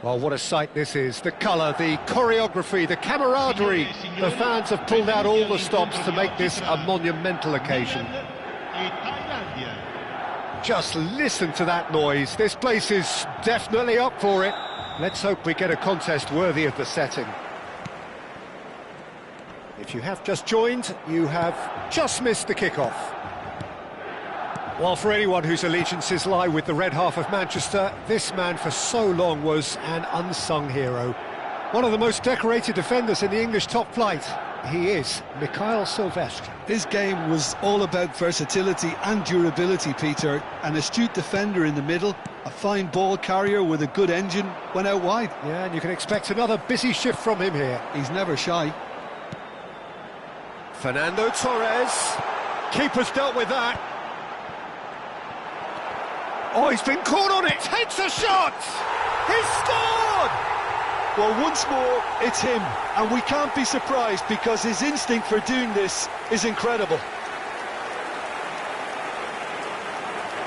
Well, what a sight this is. The colour, the choreography, the camaraderie. The fans have pulled out all the stops to make this a monumental occasion. Just listen to that noise. This place is definitely up for it. Let's hope we get a contest worthy of the setting. If you have just joined, you have just missed the kickoff. Well, for anyone whose allegiances lie with the red half of Manchester, this man for so long was an unsung hero. One of the most decorated defenders in the English top flight. He is Mikhail Silvestre. His game was all about versatility and durability, Peter. An astute defender in the middle, a fine ball carrier with a good engine, went out wide. Yeah, and you can expect another busy shift from him here. He's never shy. Fernando Torres. Keeper's dealt with that. Oh, he's been caught on it. Takes a shot. He's scored. Well, once more, it's him. And we can't be surprised because his instinct for doing this is incredible.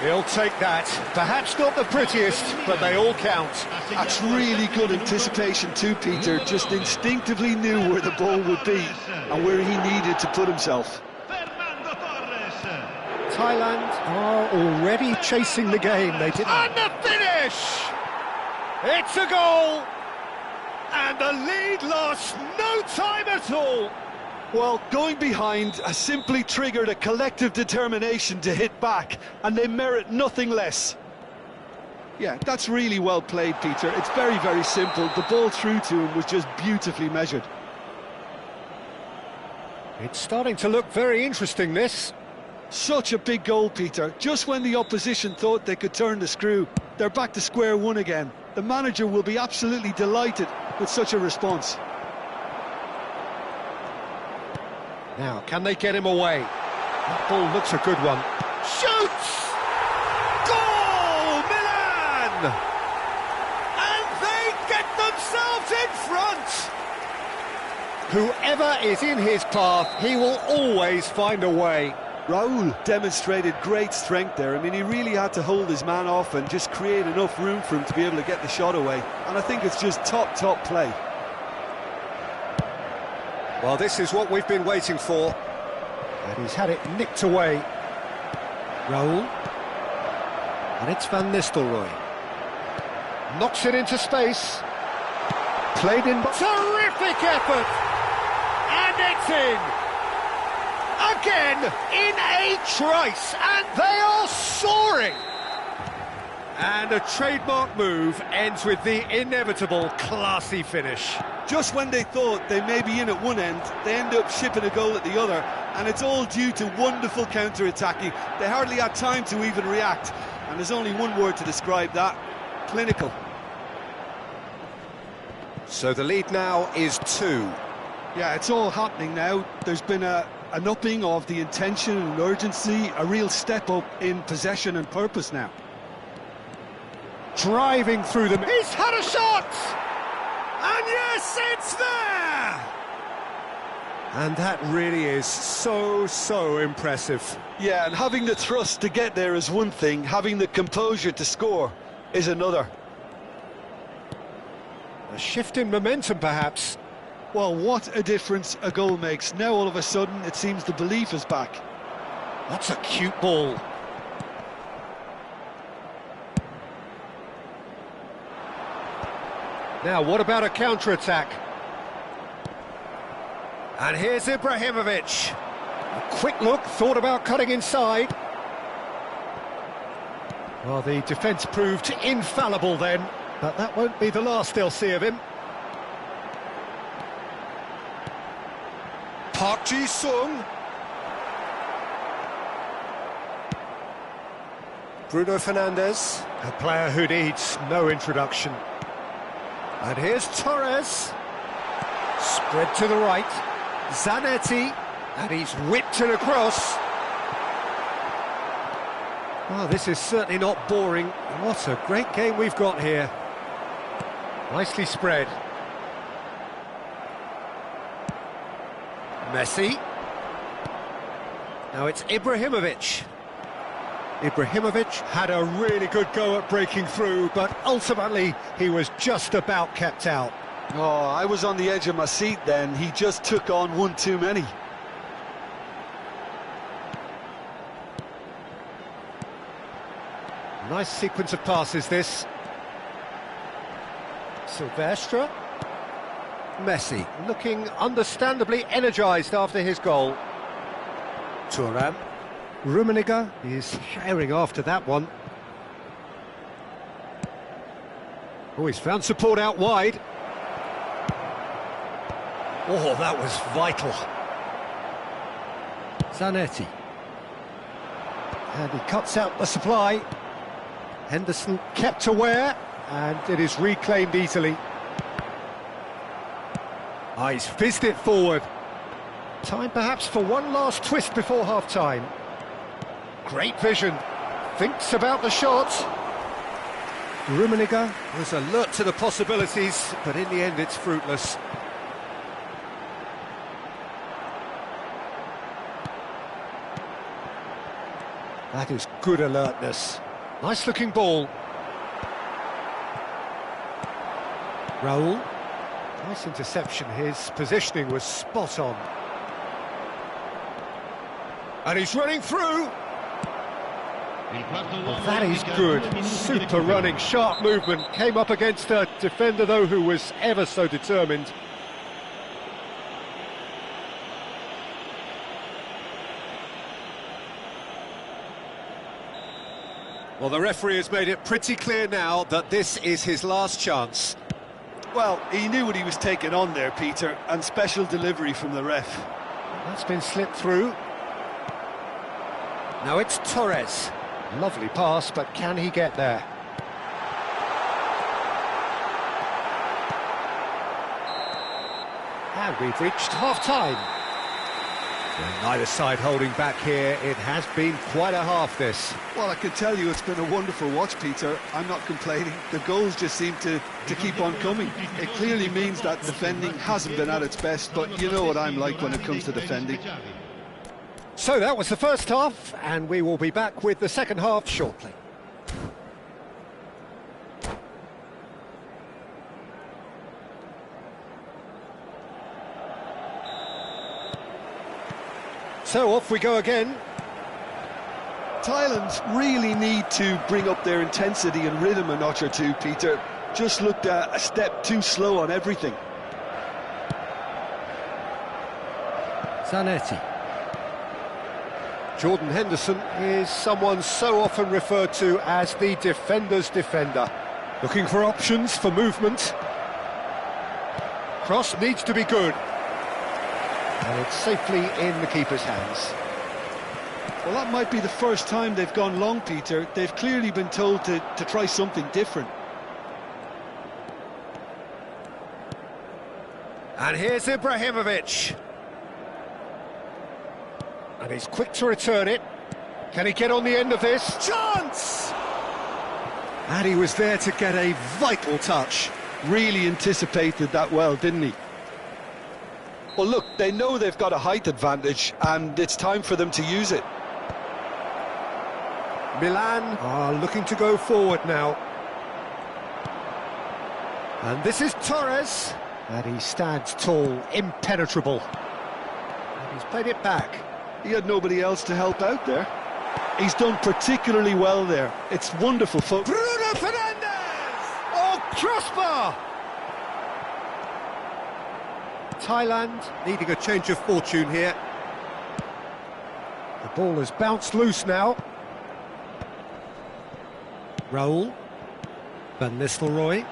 He'll take that. Perhaps not the prettiest, but they all count. That's really good anticipation too, Peter. Just instinctively knew where the ball would be and where he needed to put himself. Thailand are already chasing the game. They did. And the finish! It's a goal! And the lead lost no time at all. Well, going behind has simply triggered a collective determination to hit back, and they merit nothing less. Yeah, that's really well played, Peter. It's very, very simple. The ball through to him was just beautifully measured. It's starting to look very interesting, this. Such a big goal, Peter. Just when the opposition thought they could turn the screw, they're back to square one again. The manager will be absolutely delighted with such a response. Now, can they get him away? That ball looks a good one. Shoots! Goal, Milan! And they get themselves in front! Whoever is in his path, he will always find a way. Raul demonstrated great strength there. I mean, he really had to hold his man off and just create enough room for him to be able to get the shot away. And I think it's just top play. Well, this is what we've been waiting for. And he's had it nicked away. Raul. And it's Van Nistelrooy. Knocks it into space. Played in. Terrific effort! And it's in! Again, in a trice, and they are soaring! And a trademark move ends with the inevitable classy finish. Just when they thought they may be in at one end, they end up shipping a goal at the other, and it's all due to wonderful counter-attacking. They hardly had time to even react, and there's only one word to describe that: clinical. So the lead now is 2. Yeah, it's all happening now. There's been an upping of the intention and urgency, a real step up in possession and purpose now. Driving through them. He's had a shot! And yes, it's there! And that really is so impressive. Yeah, and having the thrust to get there is one thing, having the composure to score is another. A shift in momentum, perhaps. Well, what a difference a goal makes. Now, all of a sudden, it seems the belief is back. That's a cute ball. Now, what about a counter-attack? And here's Ibrahimovic. A quick look, thought about cutting inside. Well, the defence proved infallible then, but that won't be the last they'll see of him. Park Ji-sung. Bruno Fernandes, a player who needs no introduction. And here's Torres. Spread to the right. Zanetti. And he's whipped it across. Oh, this is certainly not boring. What a great game we've got here. Nicely spread. Messi. Now it's Ibrahimovic. Ibrahimovic had a really good go at breaking through, but ultimately he was just about kept out. Oh, I was on the edge of my seat then. He just took on one too many. Nice sequence of passes, this. Silvestre. Messi, looking understandably energised after his goal. Thuram. Rummenigge is sharing after that one. Oh, he's found support out wide. Oh, that was vital. Zanetti. And he cuts out the supply. Henderson kept aware, and it is reclaimed easily. Ah, he's fizzed it forward. Time perhaps for one last twist before half-time. Great vision. Thinks about the shot. Rummenigge was alert to the possibilities, but in the end it's fruitless. That is good alertness. Nice looking ball. Raul. Nice interception. His positioning was spot on. And he's running through. Well, that is good. Super running, sharp movement. Came up against a defender, though, who was ever so determined. Well, the referee has made it pretty clear now that this is his last chance. Well, he knew what he was taking on there, Peter, and special delivery from the ref. That's been slipped through. Now it's Torres. Lovely pass, but can he get there? And we've reached half-time. Well, neither side holding back here. It has been quite a half, this. Well, I can tell you it's been a wonderful watch, Peter. I'm not complaining. The goals just seem to keep on coming. It clearly means that defending hasn't been at its best, but you know what I'm like when it comes to defending. So that was the first half, and we will be back with the second half shortly. So off we go again. Thailand really need to bring up their intensity and rhythm a notch or two, Peter. Just looked a step too slow on everything. Zanetti. Jordan Henderson is someone so often referred to as the defender's defender. Looking for options for movement. Cross needs to be good. And it's safely in the keeper's hands. Well, that might be the first time they've gone long, Peter. They've clearly been told to try something different. And here's Ibrahimovic. And he's quick to return it. Can he get on the end of this? Chance! And he was there to get a vital touch. Really anticipated that well, didn't he? Well, look, they know they've got a height advantage, and it's time for them to use it. Milan are looking to go forward now. And this is Torres. And he stands tall, impenetrable. And he's played it back. He had nobody else to help out there. He's done particularly well there. It's wonderful foot. Bruno Fernandes! Oh, crossbar! Thailand needing a change of fortune here. The ball has bounced loose now. Raul. Van Nistelrooy.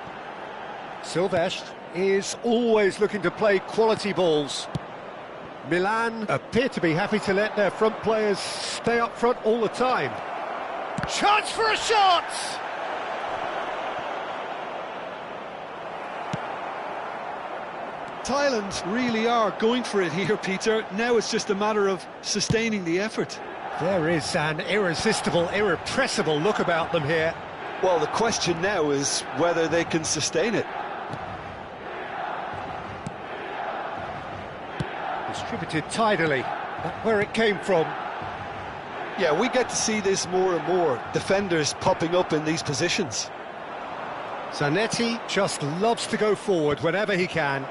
Silvestre is always looking to play quality balls. Milan appear to be happy to let their front players stay up front all the time. Chance for a shot! Thailand really are going for it here, Peter. Now it's just a matter of sustaining the effort. There is an irresistible, irrepressible look about them here. Well, the question now is whether they can sustain it. Distributed tidily, but where it came from. Yeah, we get to see this more and more. Defenders popping up in these positions. Zanetti just loves to go forward whenever he can.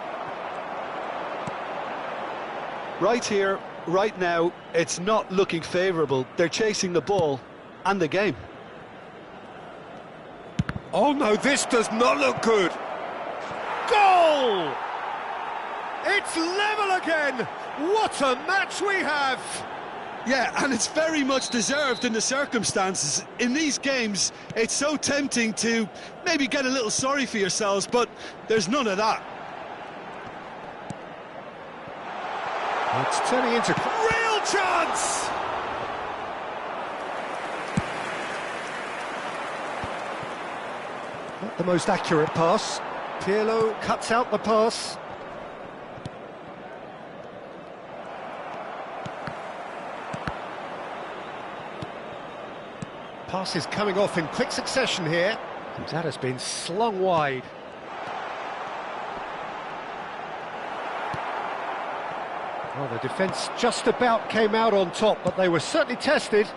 Right here, right now, it's not looking favourable. They're chasing the ball and the game. Oh no, this does not look good. Goal! It's level again! What a match we have! Yeah, and it's very much deserved in the circumstances. In these games, it's so tempting to maybe get a little sorry for yourselves, but there's none of that. It's turning into real chance! Not the most accurate pass. Pirlo cuts out the pass. Pass is coming off in quick succession here. And that has been slung wide. Well, the defence just about came out on top, but they were certainly tested.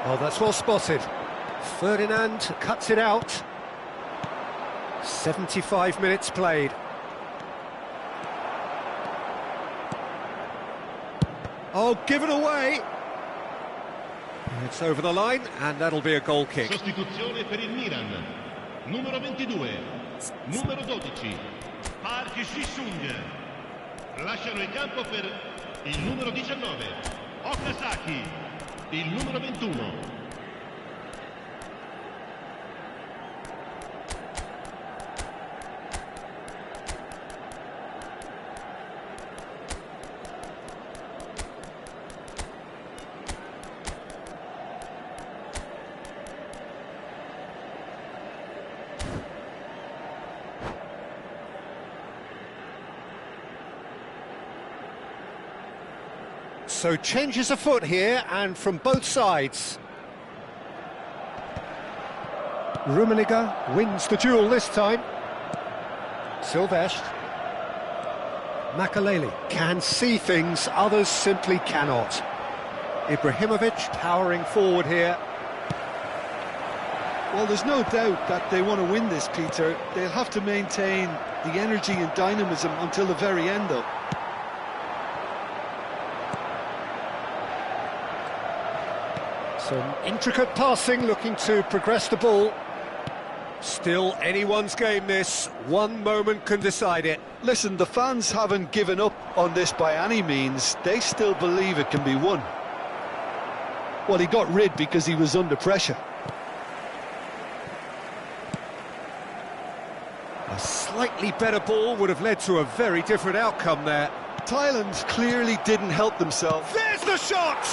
Oh, that's well spotted. Ferdinand cuts it out. 75 minutes played. Oh, given away. It's over the line, and that'll be a goal kick. Sostituzione per il Milan. Numero 22. Numero 12. Park Ji-sung. Lasciano il campo per il numero 19. Okazaki. Il numero 21. So changes afoot here, and from both sides. Rummenigge wins the duel this time. Silvestre. Makaleli can see things others simply cannot. Ibrahimovic powering forward here. Well, there's no doubt that they want to win this, Peter. They'll have to maintain the energy and dynamism until the very end, though. Some intricate passing, looking to progress the ball. Still anyone's game, this. One moment can decide it. Listen, the fans haven't given up on this by any means. They still believe it can be won. Well, he got rid because he was under pressure. A slightly better ball would have led to a very different outcome there. Thailand clearly didn't help themselves. There's the shot!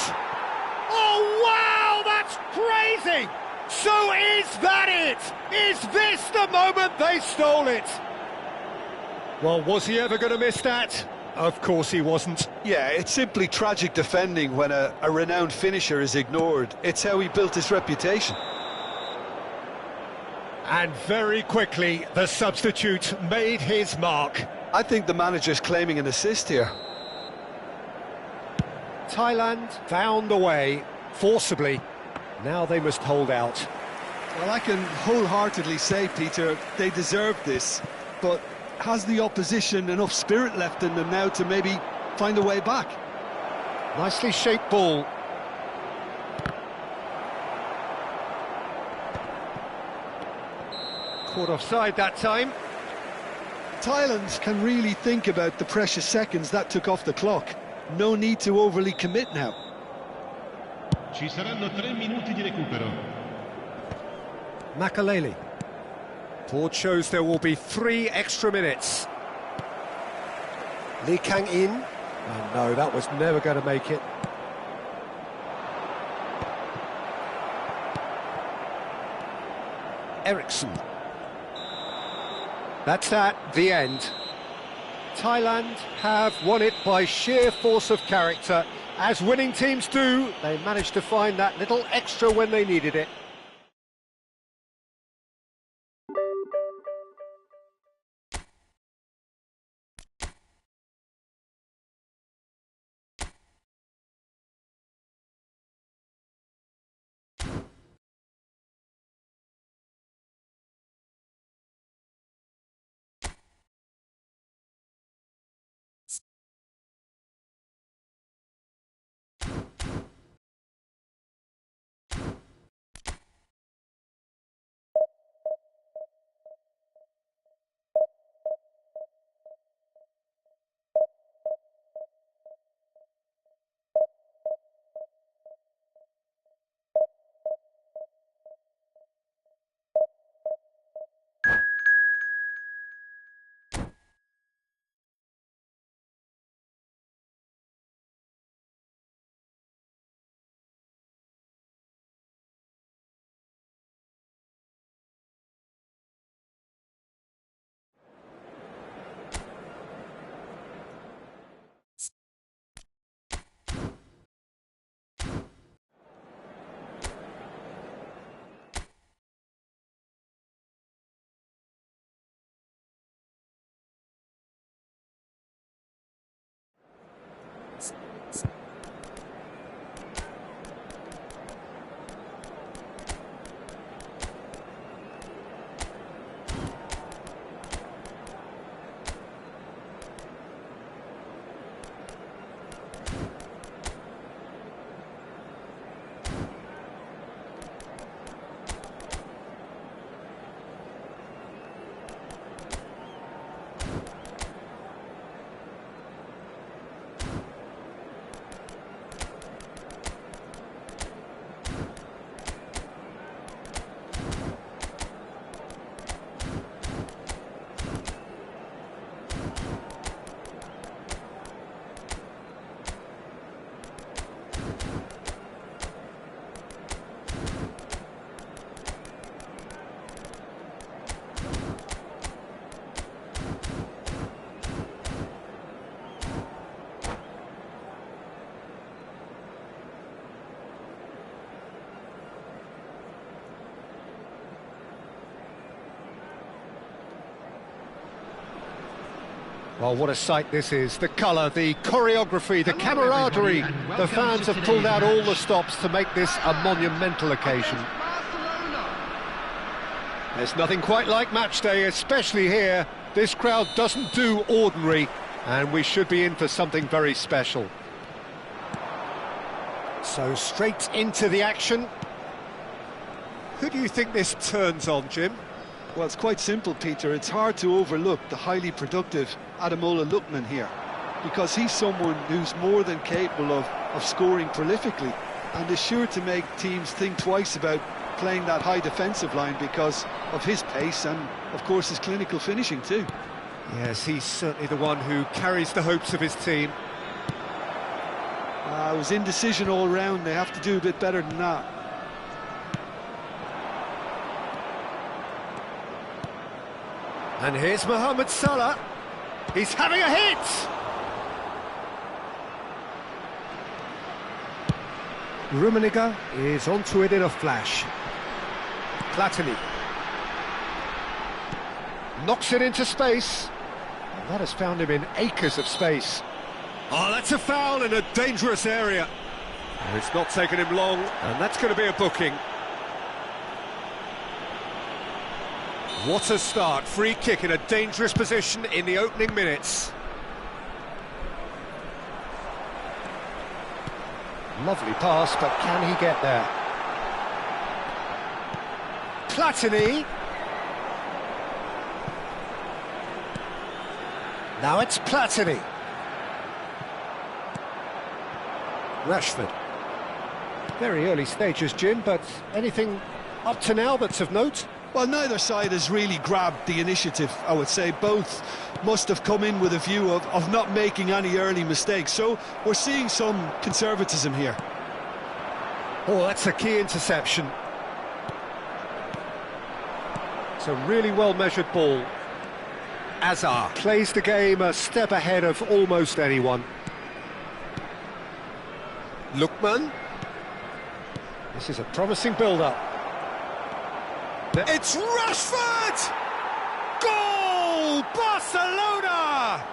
Oh, wow, that's crazy! So is that it? Is this the moment they stole it? Well, was he ever going to miss that? Of course he wasn't. Yeah, it's simply tragic defending when a renowned finisher is ignored. It's how he built his reputation. And very quickly, the substitute made his mark. I think the manager's claiming an assist here. Thailand found a way, forcibly. Now they must hold out. Well, I can wholeheartedly say, Peter, they deserve this, but has the opposition enough spirit left in them now to maybe find a way back? Nicely shaped ball. Caught offside that time. Thailand can really think about the precious seconds that took off the clock. No need to overly commit now. Ci saranno 3 minuti di recupero. Makaleli. Board shows there will be 3 extra minutes. Lee Kang-in. Oh no, that was never going to make it. Eriksson. That's that, the end. Thailand have won it by sheer force of character. As winning teams do, they managed to find that little extra when they needed it. Well, what a sight this is. The colour, the choreography, the camaraderie. The fans have pulled out all the stops to make this a monumental occasion. There's nothing quite like match day, especially here. This crowd doesn't do ordinary, and we should be in for something very special. So straight into the action. Who do you think this turns on, Jim? Well, it's quite simple, Peter. It's hard to overlook the highly productive Ademola Lookman here, because he's someone who's more than capable of scoring prolifically, and is sure to make teams think twice about playing that high defensive line because of his pace and, of course, his clinical finishing too. Yes, he's certainly the one who carries the hopes of his team. It was indecision all round. They have to do a bit better than that. And here's Mohamed Salah. He's having a hit! Rummenigge is onto it in a flash. Platini knocks it into space. And that has found him in acres of space. Oh, that's a foul in a dangerous area. And it's not taken him long, and that's going to be a booking. What a start. Free kick in a dangerous position in the opening minutes. Lovely pass, but can he get there? Platini. Now it's Platini. Rashford. Very early stages, Jim, but anything up to now that's of note? Well, neither side has really grabbed the initiative, I would say. Both must have come in with a view of not making any early mistakes. So we're seeing some conservatism here. Oh, that's a key interception. It's a really well-measured ball. Azar plays the game a step ahead of almost anyone. Lookman. This is a promising build-up. It's Rashford! Goal! Barcelona!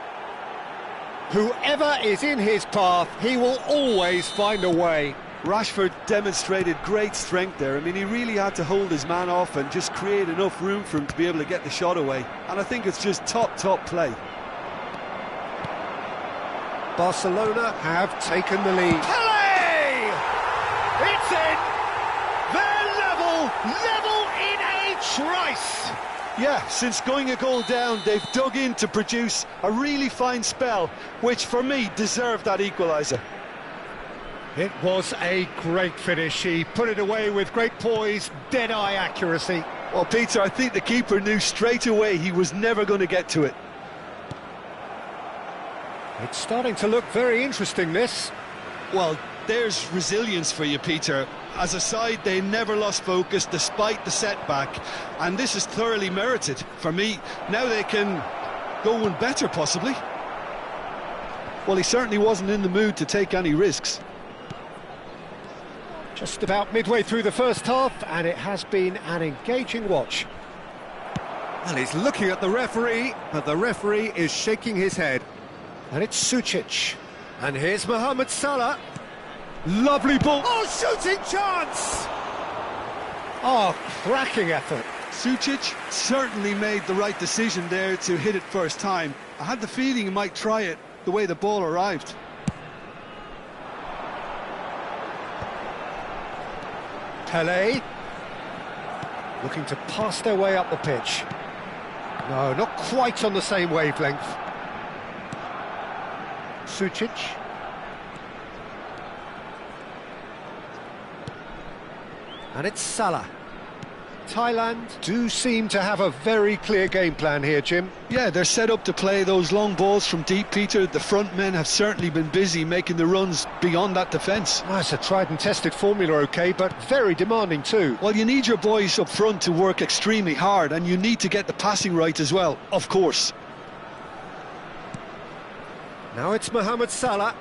Whoever is in his path, he will always find a way. Rashford demonstrated great strength there. I mean, he really had to hold his man off and just create enough room for him to be able to get the shot away. And I think it's just top play. Barcelona have taken the lead. Pele! It's in! They're level in a trice! Yeah, since going a goal down, they've dug in to produce a really fine spell, which for me deserved that equaliser. It was a great finish. He put it away with great poise, dead-eye accuracy. Well, Peter, I think the keeper knew straight away he was never going to get to it. It's starting to look very interesting, this. Well, there's resilience for you, Peter. As a side, they never lost focus despite the setback, and this is thoroughly merited. For me, now they can go one better, possibly. Well, he certainly wasn't in the mood to take any risks. Just about midway through the first half, and it has been an engaging watch. Well, he's looking at the referee, but the referee is shaking his head. And it's Sucic. And here's Mohamed Salah. Lovely ball. Oh, shooting chance! Oh, cracking effort. Sucic certainly made the right decision there to hit it first time. I had the feeling he might try it the way the ball arrived. Pele. Looking to pass their way up the pitch. No, not quite on the same wavelength. Sucic. And it's Salah. Thailand do seem to have a very clear game plan here, Jim. Yeah, they're set up to play those long balls from deep, Peter. The front men have certainly been busy making the runs beyond that defence. Well, it's a tried and tested formula, OK, but very demanding too. Well, you need your boys up front to work extremely hard, and you need to get the passing right as well, of course. Now it's Mohamed Salah.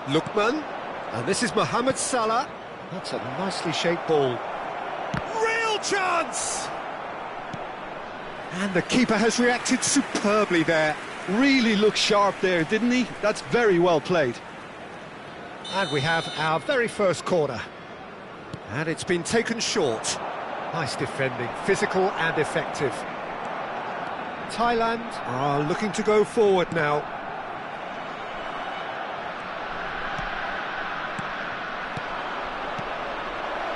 Lookman. And this is Mohamed Salah. That's a nicely shaped ball. Real chance! And the keeper has reacted superbly there. Really looked sharp there, didn't he? That's very well played. And we have our very first corner. And it's been taken short. Nice defending, physical and effective. Thailand are looking to go forward now.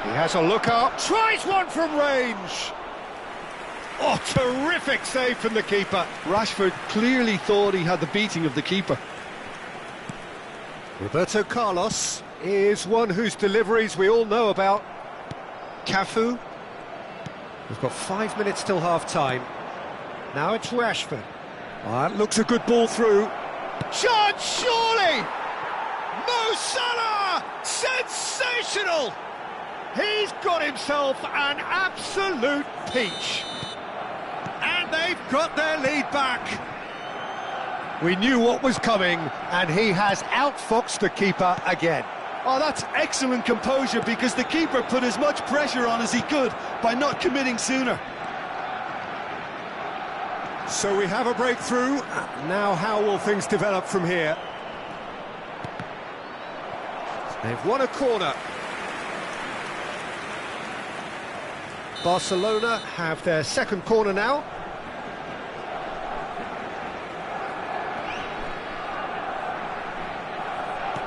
He has a look up, tries one from range. Oh, terrific save from the keeper. Rashford clearly thought he had the beating of the keeper. Roberto Carlos is one whose deliveries we all know about. Cafu. We've got 5 minutes till half-time. Now it's Rashford. Oh, that looks a good ball through. Shot, surely! Mo Salah! Sensational! He's got himself an absolute peach. And they've got their lead back. We knew what was coming, and he has outfoxed the keeper again. Oh, that's excellent composure, because the keeper put as much pressure on as he could by not committing sooner. So we have a breakthrough. Now how will things develop from here? They've won a corner. Barcelona have their second corner now.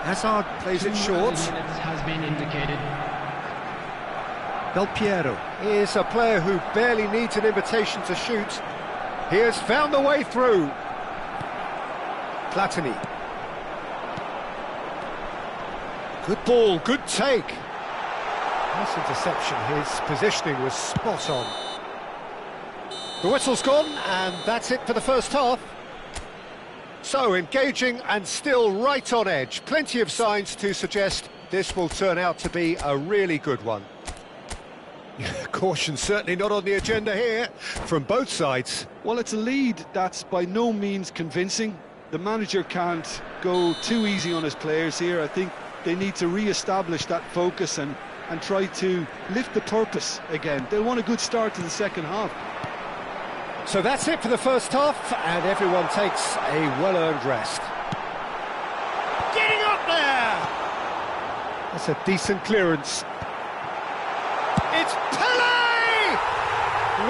Hazard plays it short. Has been indicated. Del Piero is a player who barely needs an invitation to shoot. He has found the way through. Platini. Good ball, good take. Nice interception, his positioning was spot on. The whistle's gone, and that's it for the first half. So, engaging and still right on edge. Plenty of signs to suggest this will turn out to be a really good one. Caution certainly not on the agenda here, from both sides. Well, it's a lead that's by no means convincing. The manager can't go too easy on his players here. I think they need to re-establish that focus and try to lift the purpose again. They'll want a good start to the second half. So that's it for the first half, and everyone takes a well-earned rest. Getting up there! That's a decent clearance. It's Pele!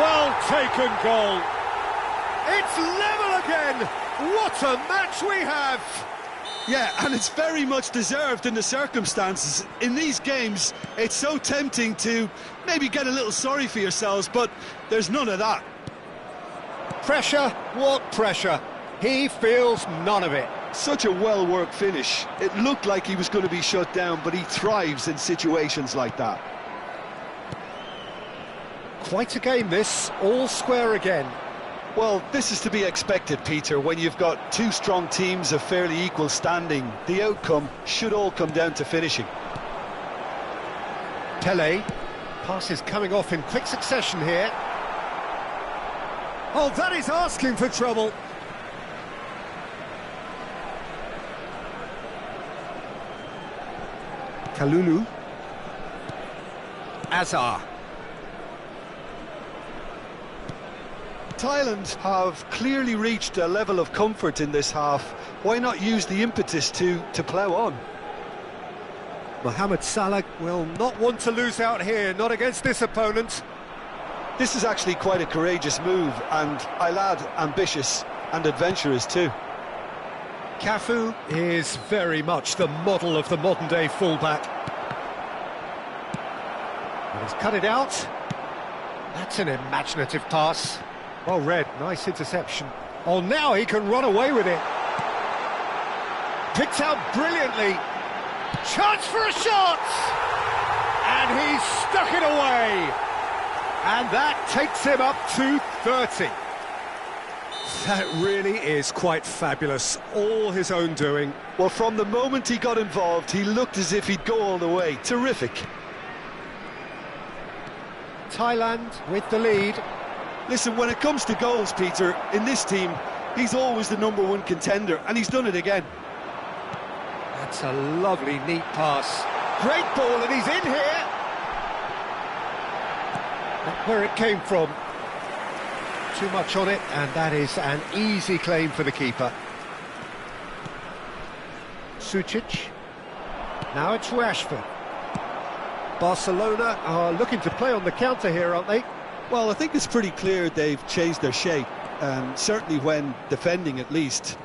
Well taken goal. It's level again. What a match we have! Yeah, and it's very much deserved in the circumstances. In these games, it's so tempting to maybe get a little sorry for yourselves, but there's none of that. Pressure? What pressure? He feels none of it. Such a well-worked finish. It looked like he was going to be shut down, but he thrives in situations like that. Quite a game this, all square again. Well, this is to be expected, Peter. When you've got two strong teams of fairly equal standing, the outcome should all come down to finishing. Pele, passes coming off in quick succession here. Oh, that is asking for trouble. Kalulu. Azar. Thailand have clearly reached a level of comfort in this half. Why not use the impetus to plough on? Mohamed Salah will not want to lose out here, not against this opponent. This is actually quite a courageous move, and I'll add ambitious and adventurous too. Cafu is very much the model of the modern-day fullback. And he's cut it out. That's an imaginative pass. Well read, nice interception. Oh, now he can run away with it. Picked out brilliantly. Chance for a shot! And he's stuck it away. And that takes him up to 30. That really is quite fabulous. All his own doing. Well, from the moment he got involved, he looked as if he'd go all the way. Terrific. Thailand with the lead. Listen, when it comes to goals, Peter, in this team, he's always the #1 contender, and he's done it again. That's a lovely, neat pass. Great ball, and he's in here. Not where it came from. too much on it, and that is an easy claim for the keeper. Sucic. Now it's Rashford. Barcelona are looking to play on the counter here, aren't they? Well, I think it's pretty clear they've changed their shape, certainly when defending at least,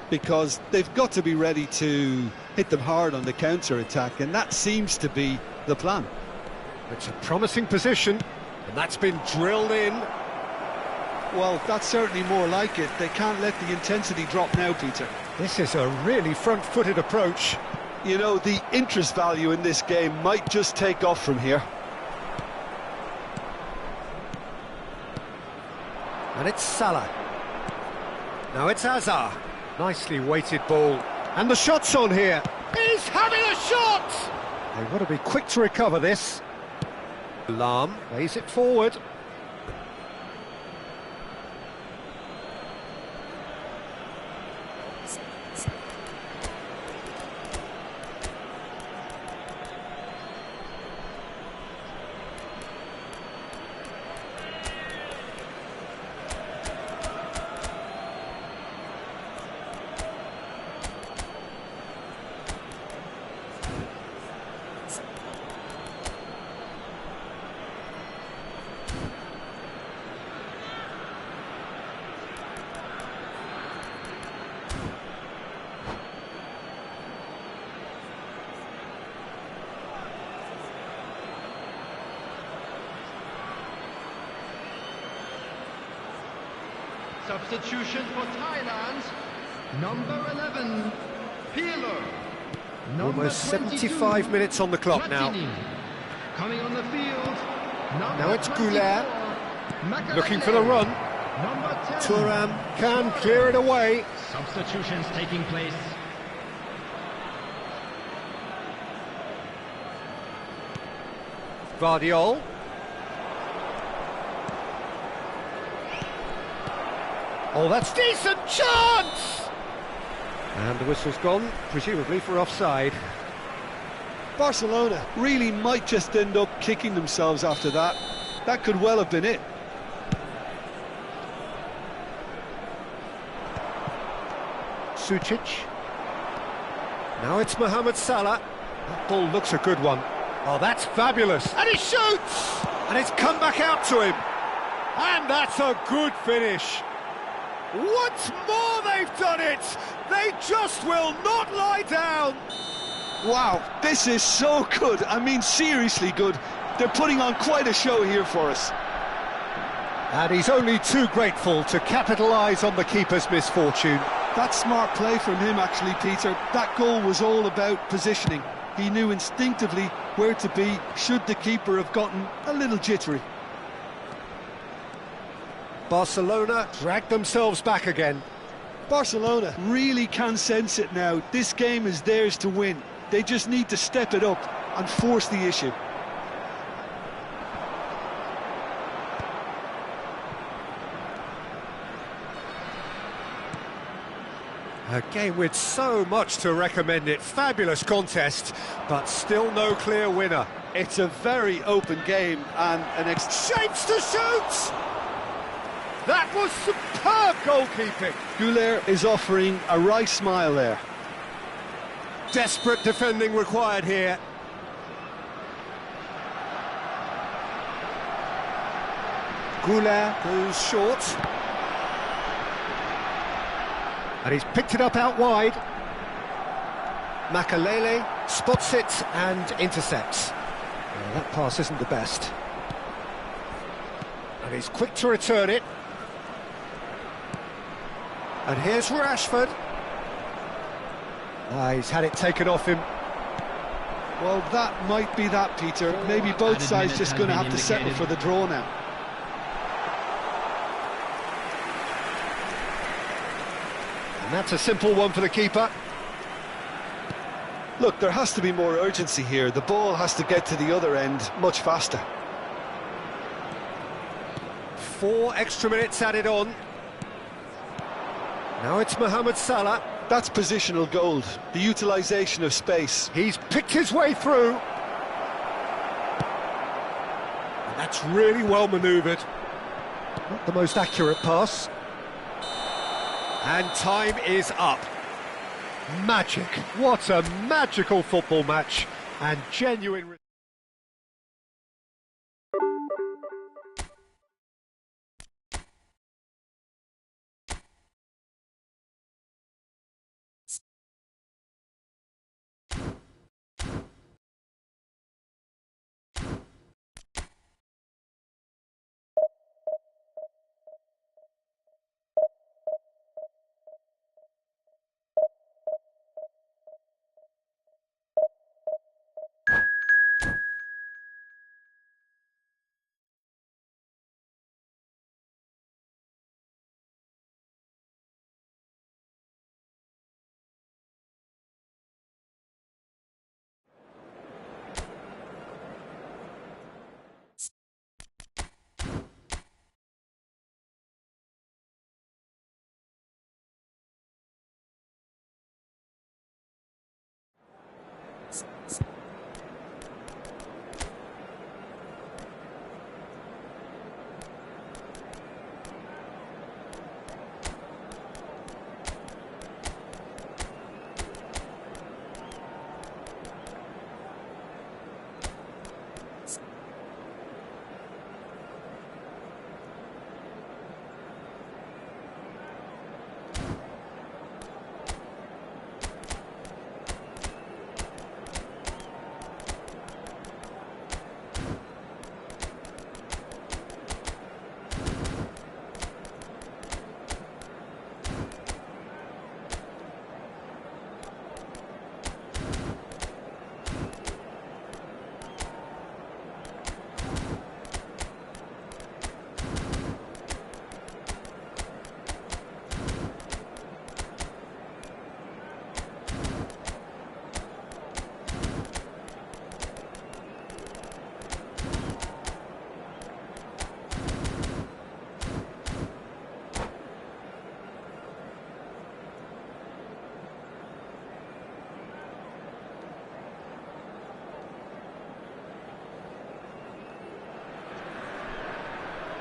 because they've got to be ready to hit them hard on the counter-attack, and that seems to be the plan. It's a promising position, and that's been drilled in. Well, that's certainly more like it. They can't let the intensity drop now, Peter. This is a really front-footed approach. You know, the interest value in this game might just take off from here. And it's Salah. Now it's Hazard. Nicely weighted ball. And the shot's on here. He's having a shot! They've got to be quick to recover this. Lam plays it forward. Substitution for Thailand, number 11, Peeler. Almost 75 minutes on the clock now. Coming on the field, Now it's Goulet, looking for the run. Thuram can clear it away. Substitutions taking place. Guardiol. Oh, that's decent chance! And the whistle's gone, presumably for offside. Barcelona really might just end up kicking themselves after that. That could well have been it. Sucic. Now it's Mohamed Salah. That ball looks a good one. Oh, that's fabulous. And he shoots! And it's come back out to him. And that's a good finish. Once more they've done it! They just will not lie down! Wow, this is so good. I mean, seriously good. They're putting on quite a show here for us. And he's only too grateful to capitalise on the keeper's misfortune. That's smart play from him, actually, Peter. That goal was all about positioning. He knew instinctively where to be should the keeper have gotten a little jittery. Barcelona drag themselves back again. Barcelona really can sense it now. This game is theirs to win. They just need to step it up and force the issue. A game with so much to recommend it. Fabulous contest, but still no clear winner. It's a very open game and an Shapes to shoot! That was superb goalkeeping. Goulet is offering a wry smile there. Desperate defending required here. Goulet goes short. And he's picked it up out wide. Makalele spots it and intercepts. Well, that pass isn't the best. And he's quick to return it. And here's Rashford. He's had it taken off him. Well, that might be that, Peter. Maybe both sides just going to have to settle for the draw now. And that's a simple one for the keeper. Look, there has to be more urgency here. The ball has to get to the other end much faster. 4 extra minutes added on. Now it's Mohamed Salah. That's positional gold, the utilisation of space. He's picked his way through. And that's really well manoeuvred. Not the most accurate pass. And time is up. Magic. What a magical football match. And genuine...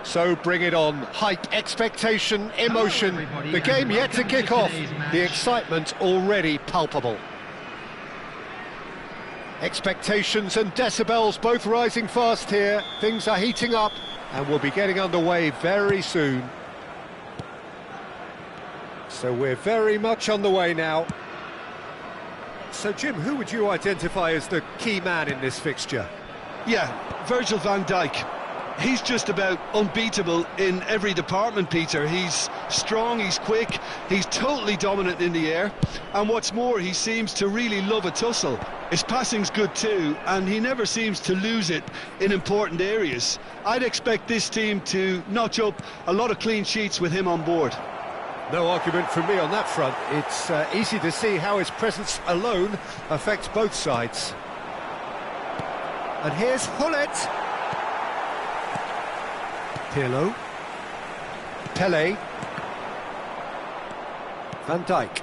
So bring it on. Hype, expectation, emotion. The game yet to kick off. The excitement already palpable. Expectations and decibels both rising fast here. Things are heating up and we'll be getting underway very soon. So we're very much on the way now. So Jim, who would you identify as the key man in this fixture? Yeah, Virgil van Dijk. He's just about unbeatable in every department, Peter. He's strong, he's quick, he's totally dominant in the air, and what's more, he seems to really love a tussle. His passing's good too, and he never seems to lose it in important areas. I'd expect this team to notch up a lot of clean sheets with him on board. No argument from me on that front. It's easy to see how his presence alone affects both sides. And here's Hullet. Pirlo, Pele, Van Dijk,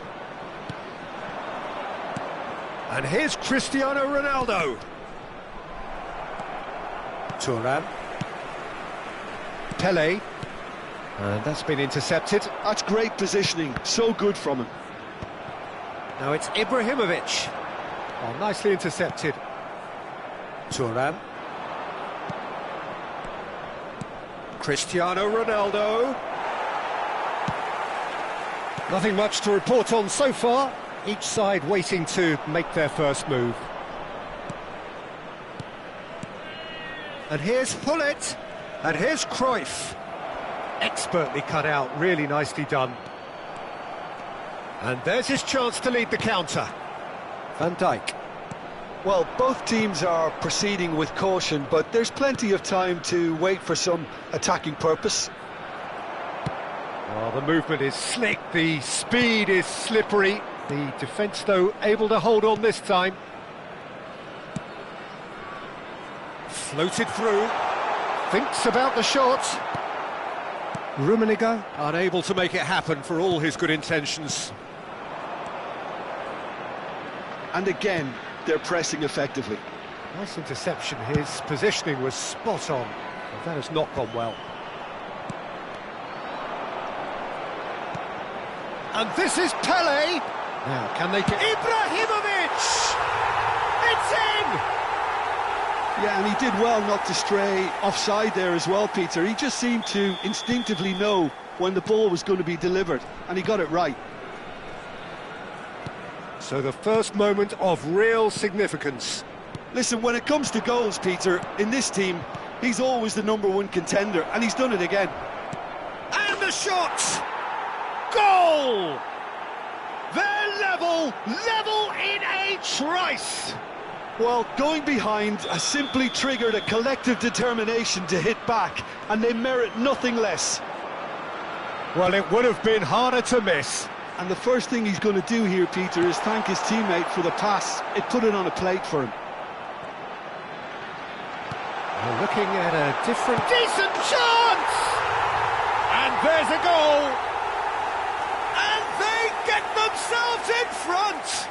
and here's Cristiano Ronaldo. Thuram, Pele, and that's been intercepted. That's great positioning, so good from him. Now it's Ibrahimovic. Oh, nicely intercepted. Thuram. Cristiano Ronaldo. Nothing much to report on so far. Each side waiting to make their first move. And here's Hullet. And here's Cruyff. Expertly cut out, really nicely done. And there's his chance to lead the counter. Van Dijk. Well, both teams are proceeding with caution, but there's plenty of time to wait for some attacking purpose. Well, the movement is slick, the speed is slippery. The defence, though, able to hold on this time. Floated through. Thinks about the shot. Rummenigge unable to make it happen for all his good intentions. And again, they're pressing effectively. Nice interception. His positioning was spot on. But that has not gone well. And this is Pele. Now, can they get... Ibrahimovic! It's in! Yeah, and he did well not to stray offside there as well, Peter. He just seemed to instinctively know when the ball was going to be delivered, and he got it right. So the first moment of real significance. Listen, when it comes to goals, Peter, in this team, he's always the #1 contender, and he's done it again. And the shot! Goal! They're level in a trice! Well, going behind has simply triggered a collective determination to hit back, and they merit nothing less. Well, it would have been harder to miss. And the first thing he's going to do here, Peter, is thank his teammate for the pass. It put it on a plate for him. We're looking at a different... Decent chance! And there's a goal! And they get themselves in front!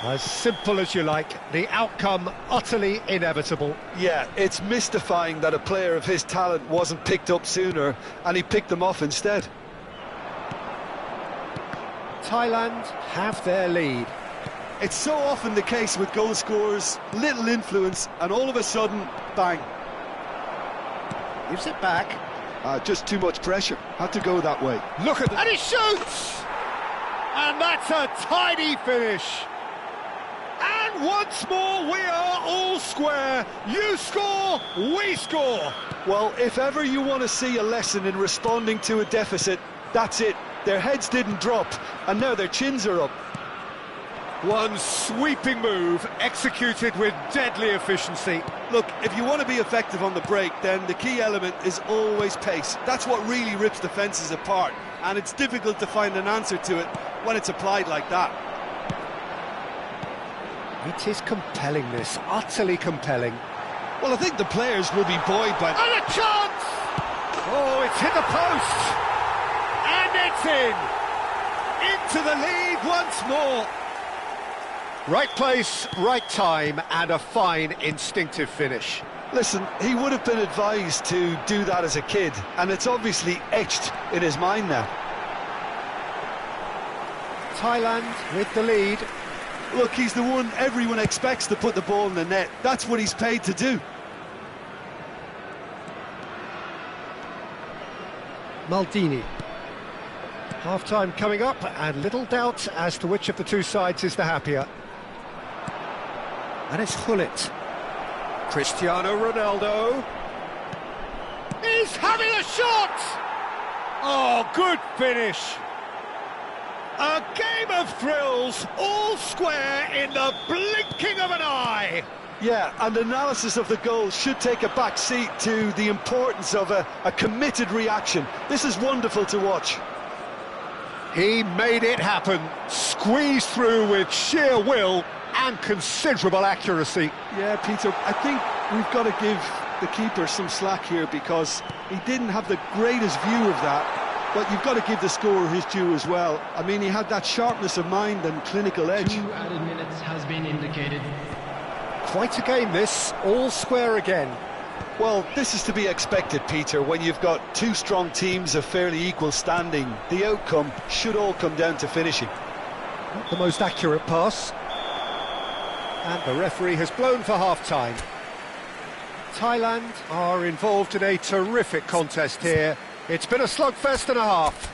As simple as you like, the outcome utterly inevitable. Yeah, it's mystifying that a player of his talent wasn't picked up sooner, and he picked them off instead. Thailand have their lead. It's so often the case with goal scorers, little influence, and all of a sudden, bang. Gives it back. Just too much pressure. Had to go that way. Look at that. And he shoots! And that's a tidy finish. And once more, we are all square. You score, we score. Well, if ever you want to see a lesson in responding to a deficit, that's it. Their heads didn't drop, and now their chins are up. One sweeping move, executed with deadly efficiency. Look, if you want to be effective on the break, then the key element is always pace. That's what really rips defences apart, and it's difficult to find an answer to it when it's applied like that. It is compelling, this, utterly compelling. Well, I think the players will be buoyed by... And a chance! Oh, it's hit the post! And it's in! Into the lead once more! Right place, right time, and a fine instinctive finish. Listen, he would have been advised to do that as a kid, and it's obviously etched in his mind now. Thailand with the lead. Look, he's the one everyone expects to put the ball in the net. That's what he's paid to do. Maldini. Half-time coming up, and little doubt as to which of the two sides is the happier. And it's Hullet. Cristiano Ronaldo. He's having a shot! Oh, good finish. A game of thrills, all square in the blinking of an eye. Yeah, and analysis of the goal should take a back seat to the importance of a committed reaction. This is wonderful to watch. He made it happen, squeezed through with sheer will and considerable accuracy. Yeah, Peter, I think we've got to give the keeper some slack here because he didn't have the greatest view of that. But you've got to give the scorer his due as well. I mean, he had that sharpness of mind and clinical edge. 2 added minutes has been indicated. Quite a game this, all square again. Well, this is to be expected, Peter, when you've got two strong teams of fairly equal standing. The outcome should all come down to finishing. Not the most accurate pass. And the referee has blown for half-time. Thailand are involved in a terrific contest here. It's been a slugfest and a half.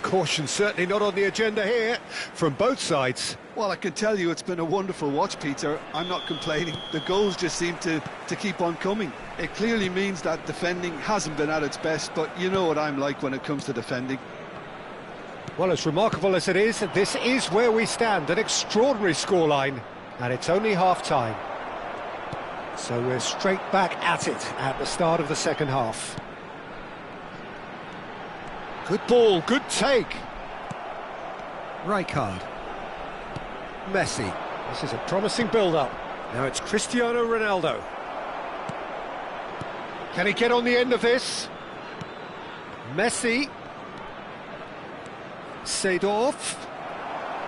Caution certainly not on the agenda here, from both sides. Well, I can tell you it's been a wonderful watch, Peter. I'm not complaining. The goals just seem to keep on coming. It clearly means that defending hasn't been at its best, but you know what I'm like when it comes to defending. Well, as remarkable as it is, this is where we stand, an extraordinary scoreline, and it's only half-time. So we're straight back at it at the start of the second half. Good ball, good take. Rijkaard. Messi. This is a promising build-up. Now it's Cristiano Ronaldo. Can he get on the end of this? Messi. Seedorf.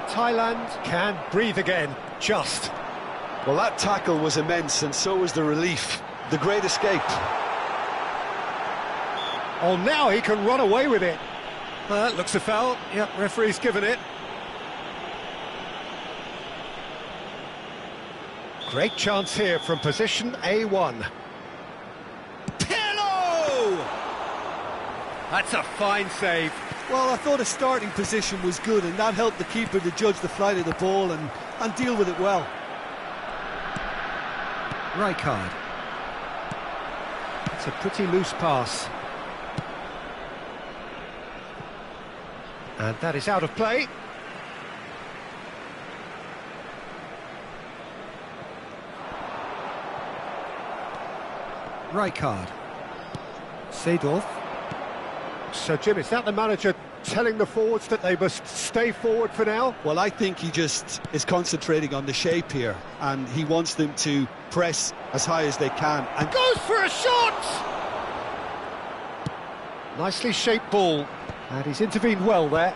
Thailand can breathe again, just. Well, that tackle was immense, and so was the relief. The great escape. Oh, now he can run away with it. Looks a foul. Yep, referee's given it. Great chance here from position A1. Pillow! That's a fine save. Well, I thought his starting position was good, and that helped the keeper to judge the flight of the ball and deal with it well. Right card. It's a pretty loose pass. And that is out of play. Right card. Seedorf. So, Jim, is that the manager telling the forwards that they must stay forward for now? Well, I think he just is concentrating on the shape here, and he wants them to press as high as they can. And goes for a shot! Nicely shaped ball, and he's intervened well there.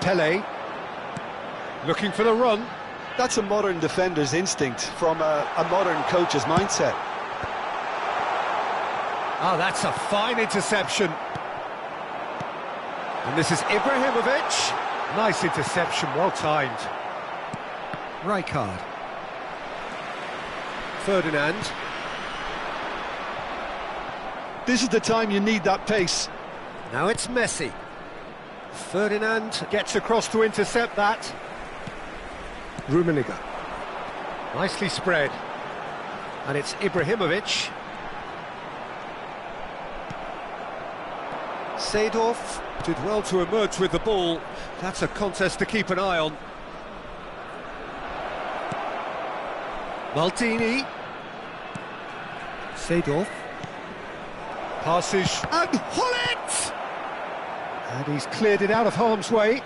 Pele, looking for the run. That's a modern defender's instinct from a modern coach's mindset. Oh, that's a fine interception. And this is Ibrahimovic. Nice interception, well timed. Right card. Ferdinand. This is the time you need that pace. Now it's Messi. Ferdinand gets across to intercept that. Rummenigge. Nicely spread. And it's Ibrahimovic. Seedorf did well to emerge with the ball. That's a contest to keep an eye on. Maldini. Seedorf. Passes. And Hullet! And he's cleared it out of harm's way.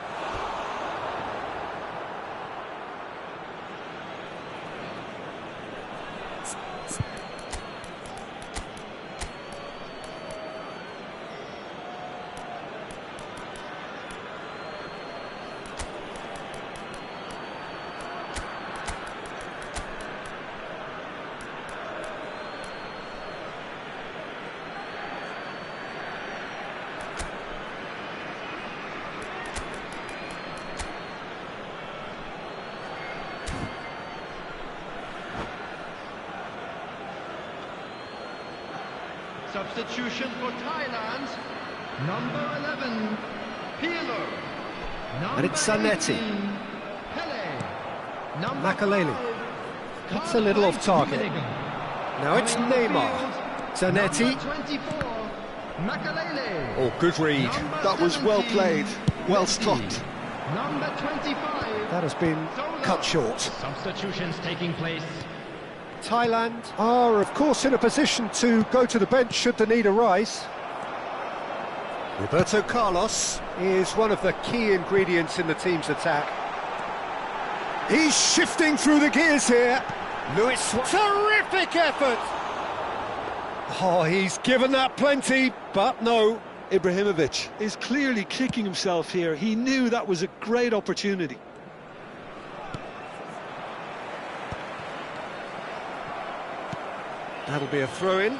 Substitution for Thailand, number 11, Peeler. And it's Zanetti. Pele. Makaleli. That's a little off target. Now it's Neymar. Zanetti. 24, Makaleli. Oh, good read. That was well played, well stopped. Number 25. That has been cut short. Substitutions taking place. Thailand are, of course, in a position to go to the bench should the need arise. Roberto Carlos is one of the key ingredients in the team's attack. He's shifting through the gears here. Luis, terrific effort! Oh, he's given that plenty, but no. Ibrahimovic is clearly kicking himself here. He knew that was a great opportunity. That'll be a throw-in.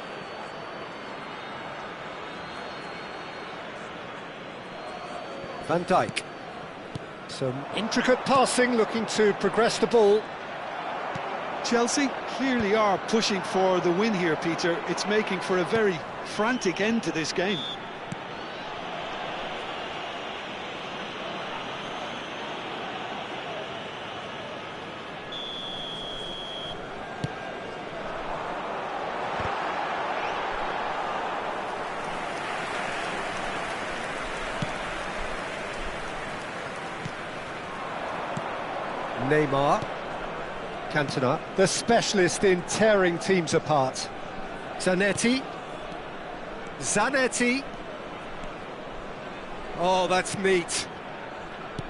Van Dijk. Some intricate passing, looking to progress the ball. Chelsea clearly are pushing for the win here, Peter. It's making for a very frantic end to this game. Neymar. Cantona, the specialist in tearing teams apart. Zanetti. Zanetti. Oh, that's neat.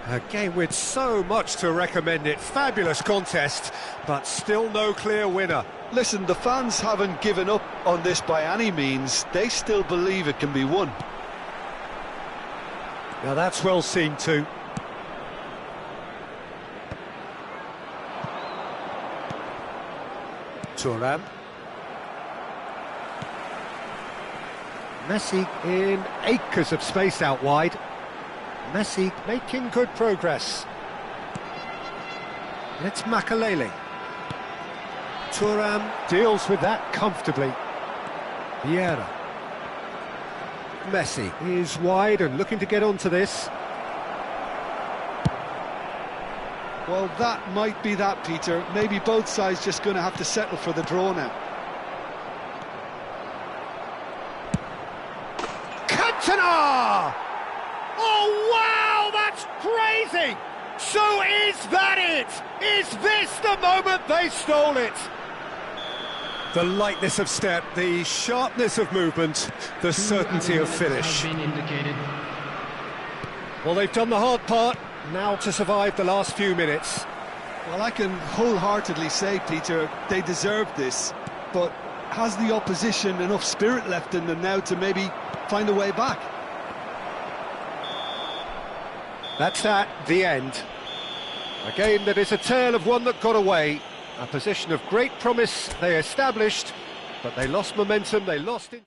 A game with so much to recommend it. Fabulous contest, but still no clear winner. Listen, the fans haven't given up on this by any means. They still believe it can be won. Now that's well seen too. Thuram. Messi in acres of space out wide. Messi making good progress. It's Makalele. Thuram deals with that comfortably. Vieira. Messi is wide and looking to get onto this. Well, that might be that, Peter. Maybe both sides just going to have to settle for the draw now. Cantona! Oh, wow, that's crazy! So is that it? Is this the moment they stole it? The lightness of step, the sharpness of movement, the certainty of finish. Well, they've done the hard part, now to survive the last few minutes. Well, I can wholeheartedly say, Peter, they deserved this, but has the opposition enough spirit left in them now to maybe find a way back? That's that, the end. A game that is a tale of one that got away. A position of great promise they established, but they lost momentum, they lost it.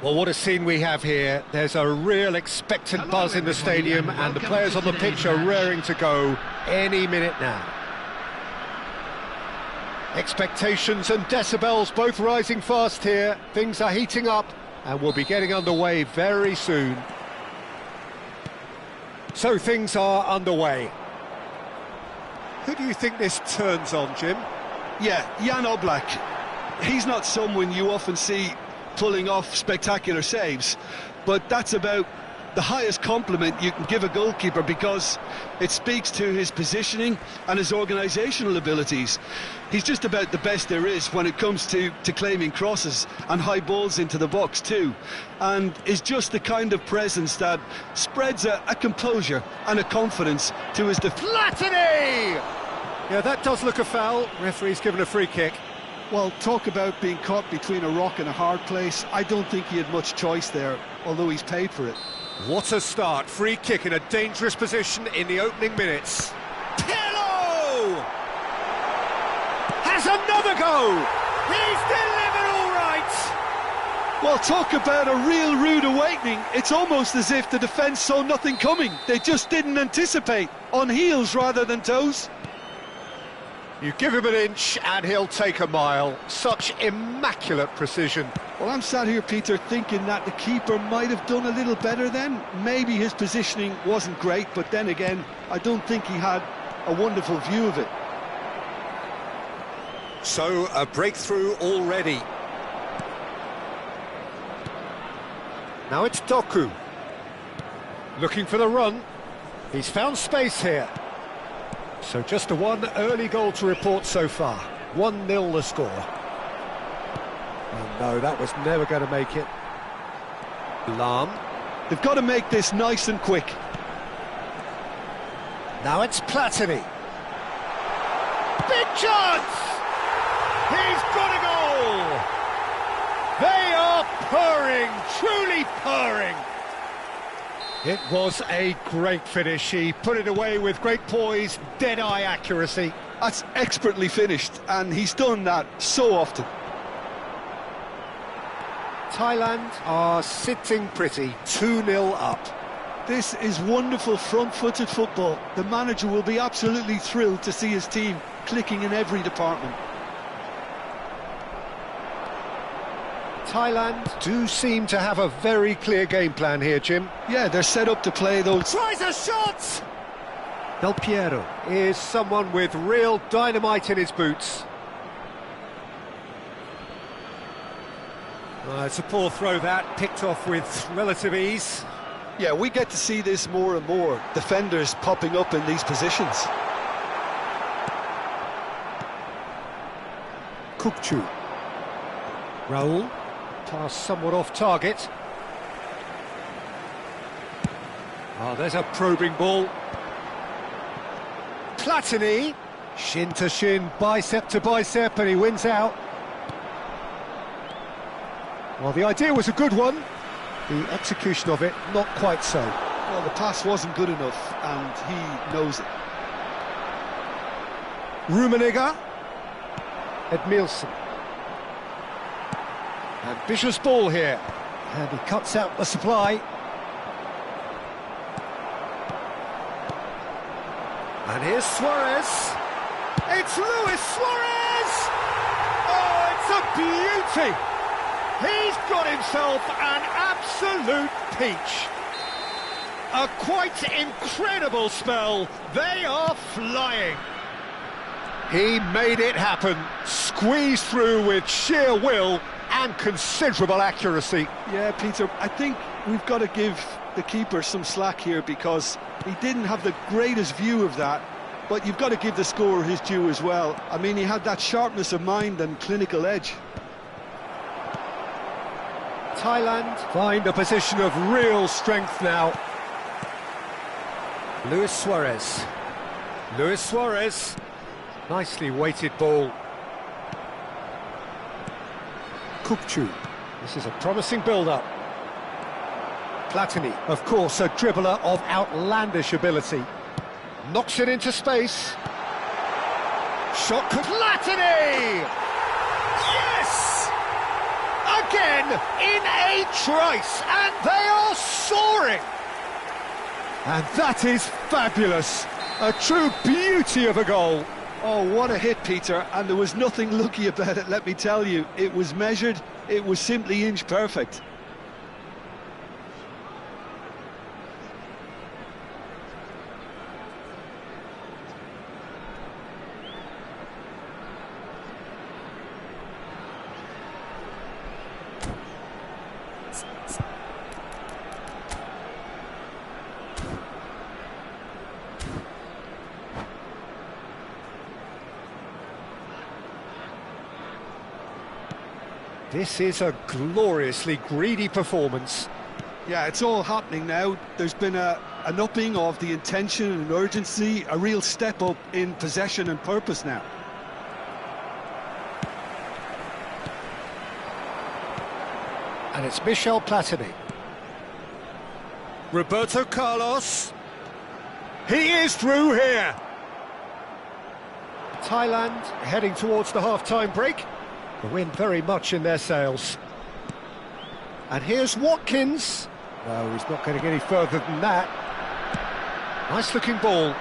Well, what a scene we have here. There's a real expectant buzz in the stadium, and the players on the pitch are raring to go any minute now. Expectations and decibels both rising fast here. Things are heating up, and we'll be getting underway very soon. So things are underway. Who do you think this turns on, Jim? Yeah, Jan Oblak. He's not someone you often see pulling off spectacular saves, but that's about the highest compliment you can give a goalkeeper, because it speaks to his positioning and his organisational abilities. He's just about the best there is when it comes to claiming crosses and high balls into the box too, and is just the kind of presence that spreads a composure and a confidence to his Platini! Yeah, that does look a foul. Referee's given a free kick. Well, talk about being caught between a rock and a hard place. I don't think he had much choice there, although he's paid for it. What a start. Free kick in a dangerous position in the opening minutes. Pirlo! Has another go! He's delivered all right! Well, talk about a real rude awakening. It's almost as if the defence saw nothing coming. They just didn't anticipate. On heels rather than toes. You give him an inch and he'll take a mile. Such immaculate precision. Well, I'm sat here, Peter, thinking that the keeper might have done a little better then. Maybe his positioning wasn't great, but then again, I don't think he had a wonderful view of it. So, a breakthrough already. Now it's Doku. Looking for the run. He's found space here. So just a one early goal to report so far. 1-0 the score. Oh no, that was never going to make it. Lam. They've got to make this nice and quick. Now it's Platini. Big chance! He's got a goal! They are purring, truly purring. It was a great finish. He put it away with great poise, dead-eye accuracy. That's expertly finished, and he's done that so often. Thailand are sitting pretty, 2-0 up. This is wonderful front-footed football. The manager will be absolutely thrilled to see his team clicking in every department. Thailand do seem to have a very clear game plan here, Jim. Yeah, they're set up to play those. Tries a shot! Del Piero is someone with real dynamite in his boots. It's a poor throw that, picked off with relative ease. Yeah, we get to see this more and more. Defenders popping up in these positions. Kukçu. Raul. Pass somewhat off target. Oh, there's a probing ball. Platini. Shin to shin, bicep to bicep, and he wins out. Well, the idea was a good one. The execution of it, not quite so. Well, the pass wasn't good enough, and he knows it. Rummenigge. Edmilson. Ambitious ball here. And he cuts out the supply. And here's Suarez. It's Luis Suarez! Oh, it's a beauty! He's got himself an absolute peach. A quite incredible spell. They are flying. He made it happen. Squeezed through with sheer will and considerable accuracy. Yeah, Peter, I think we've got to give the keeper some slack here, because he didn't have the greatest view of that, but you've got to give the scorer his due as well. I mean, he had that sharpness of mind and clinical edge. Thailand find a position of real strength now. Luis Suarez. Luis Suarez. Nicely weighted ball. Kukçu. This is a promising build-up. Platini, of course, a dribbler of outlandish ability. Knocks it into space. Shot. Platini! Yes! A again in a trice, and they are soaring! And that is fabulous. A true beauty of a goal. Oh, what a hit, Peter, and there was nothing lucky about it, let me tell you. It was measured, it was simply inch perfect. This is a gloriously greedy performance. Yeah, it's all happening now. There's been an upping of the intention and urgency, a real step up in possession and purpose now. And it's Michel Platini. Roberto Carlos. He is through here. Thailand heading towards the half-time break. The wind very much in their sails. And here's Watkins. No, he's not going to get any further than that. Nice-looking ball.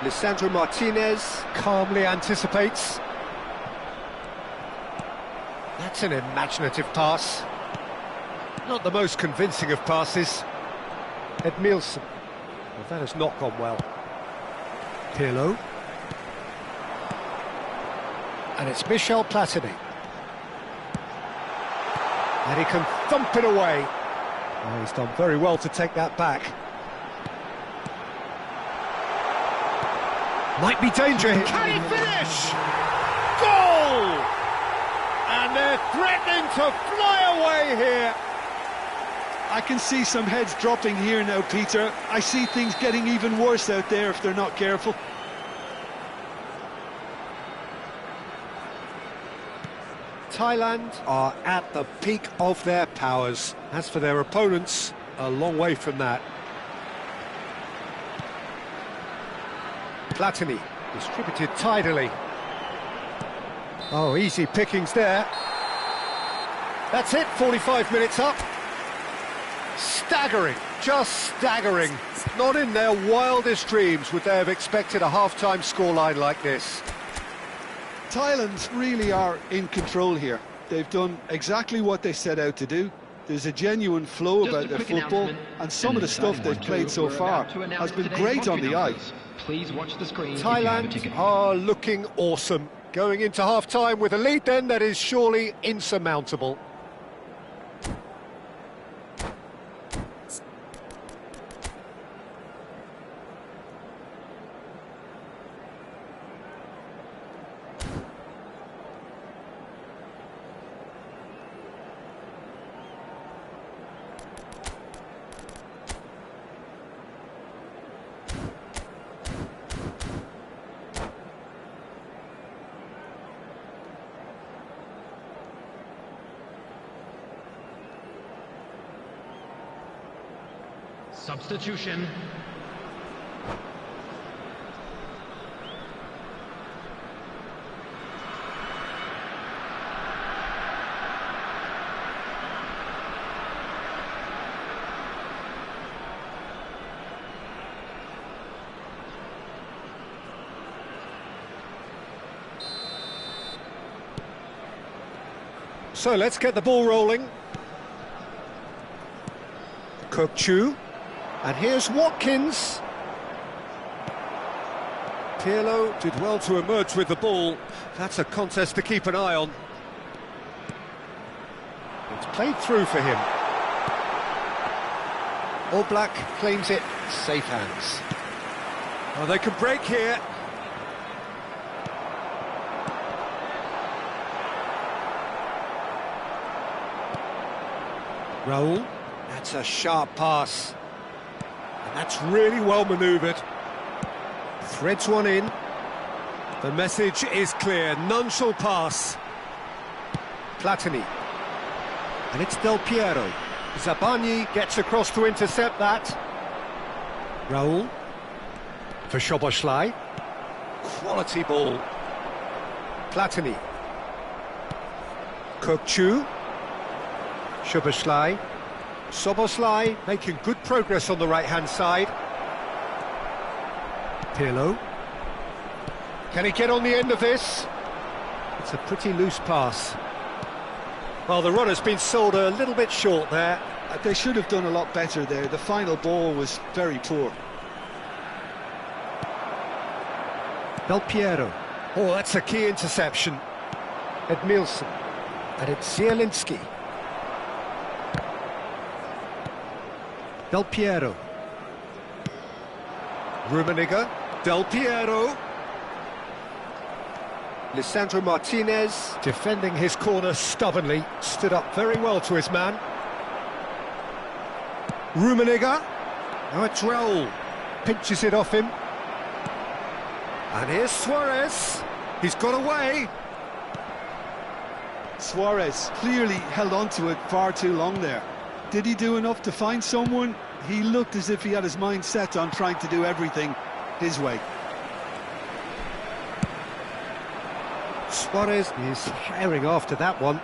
Lisandro Martinez calmly anticipates. That's an imaginative pass. Not the most convincing of passes. Edmilson. Well, that has not gone well. Pirlo. And it's Michel Platini. And he can thump it away. Oh, he's done very well to take that back. Might be danger here. Can he finish? Goal! And they're threatening to fly away here. I can see some heads dropping here now, Peter. I see things getting even worse out there if they're not careful. Thailand are at the peak of their powers. As for their opponents, a long way from that. Platini, distributed tidily. Oh, easy pickings there. That's it, 45 minutes up. Staggering, just staggering. Not in their wildest dreams would they have expected a half-time scoreline like this. Thailand really are in control here. They've done exactly what they set out to do. There's a genuine flow about their football, and some of the stuff they've played so far has been great on the eye. Please watch the screen. Thailand are looking awesome. Going into half-time with a lead then that is surely insurmountable. Substitution. So let's get the ball rolling. Kokchu. And here's Watkins. Pirlo did well to emerge with the ball. That's a contest to keep an eye on. It's played through for him. All Black claims it, safe hands. Oh, they can break here. Raul, that's a sharp pass. And that's really well manoeuvred. Threads one in. The message is clear, none shall pass. Platini. And it's Del Piero. Zabani gets across to intercept that. Raul. For Szoboszlai. Quality ball. Platini. Kokchu. Szoboszlai. Szoboszlai making good progress on the right-hand side. Pirlo. Can he get on the end of this? It's a pretty loose pass. Well, the runner's been sold a little bit short there. They should have done a lot better there. The final ball was very poor. Del Piero. Oh, that's a key interception. Edmilson. And it's Zielinski. Del Piero. Rummenigge. Del Piero. Lisandro Martinez, defending his corner stubbornly, stood up very well to his man. Rummenigge. Now it's Raul. Pinches it off him. And here's Suarez. He's got away. Suarez clearly held on to it far too long there. Did he do enough to find someone? He looked as if he had his mind set on trying to do everything his way. Suarez is herring after that one.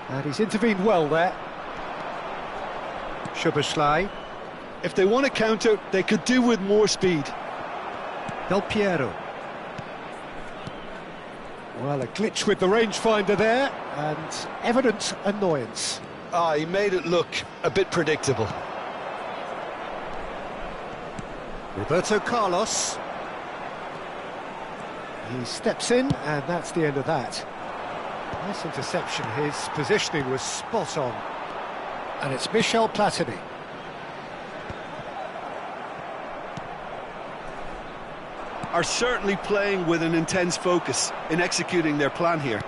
And he's intervened well there. Szoboszlai. If they want to counter, they could do with more speed. Del Piero. Well, a glitch with the rangefinder there, and evident annoyance. He made it look a bit predictable. Roberto Carlos. He steps in, and that's the end of that. Nice interception. His positioning was spot on. And it's Michel Platini. Are certainly playing with an intense focus in executing their plan here.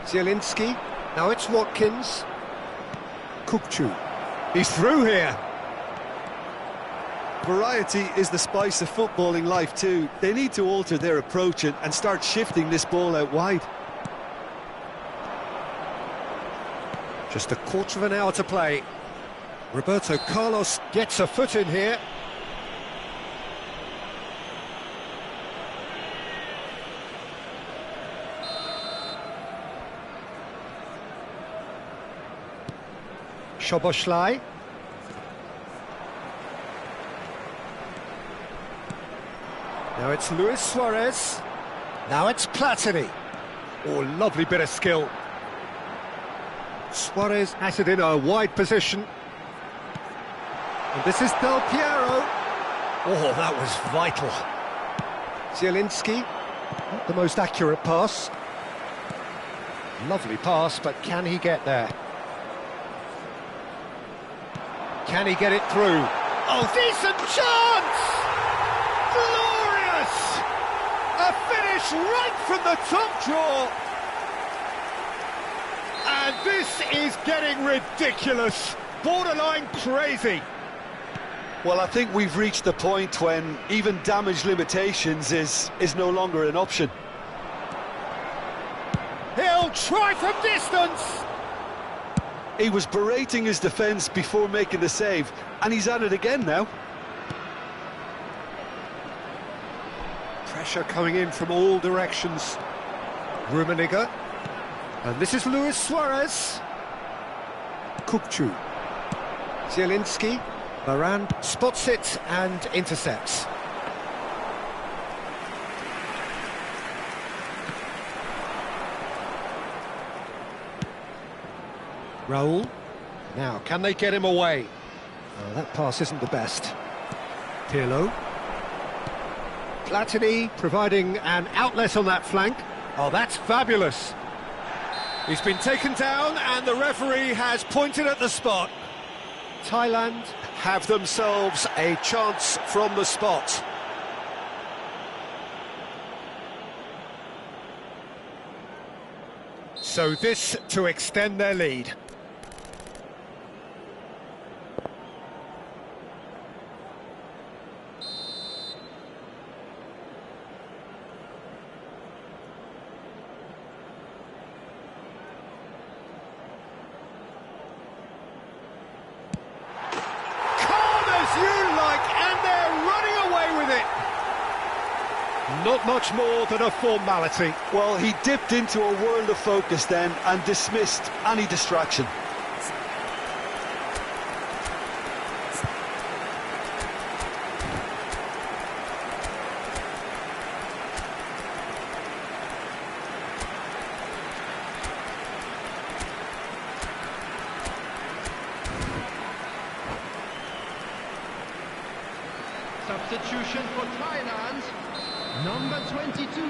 Zielinski. Now it's Watkins. Kukçu. He's through here. Variety is the spice of footballing life too. They need to alter their approach and start shifting this ball out wide. Just a quarter of an hour to play. Roberto Carlos gets a foot in here. Szoboszlai. Now it's Luis Suarez. Now it's Platini. Oh, lovely bit of skill. Suarez has it in a wide position. And this is Del Piero. Oh, that was vital. Zielinski. Not the most accurate pass. Lovely pass, but can he get there? Can he get it through? Oh, decent chance! Glorious! A finish right from the top draw. And this is getting ridiculous. Borderline crazy. Well, I think we've reached the point when even damage limitations is no longer an option. He'll try from distance. He was berating his defence before making the save, and he's at it again now. Pressure coming in from all directions. Rummenigge. And this is Luis Suarez. Kukçu. Zielinski. Varane spots it and intercepts. Raul. Now, can they get him away? Oh, that pass isn't the best. Pirlo. Platini providing an outlet on that flank. Oh, that's fabulous. He's been taken down and the referee has pointed at the spot. Thailand have themselves a chance from the spot. So this to extend their lead. Not much more than a formality. Well, he dipped into a world of focus then and dismissed any distraction. Substitution for Thailand. Number 22.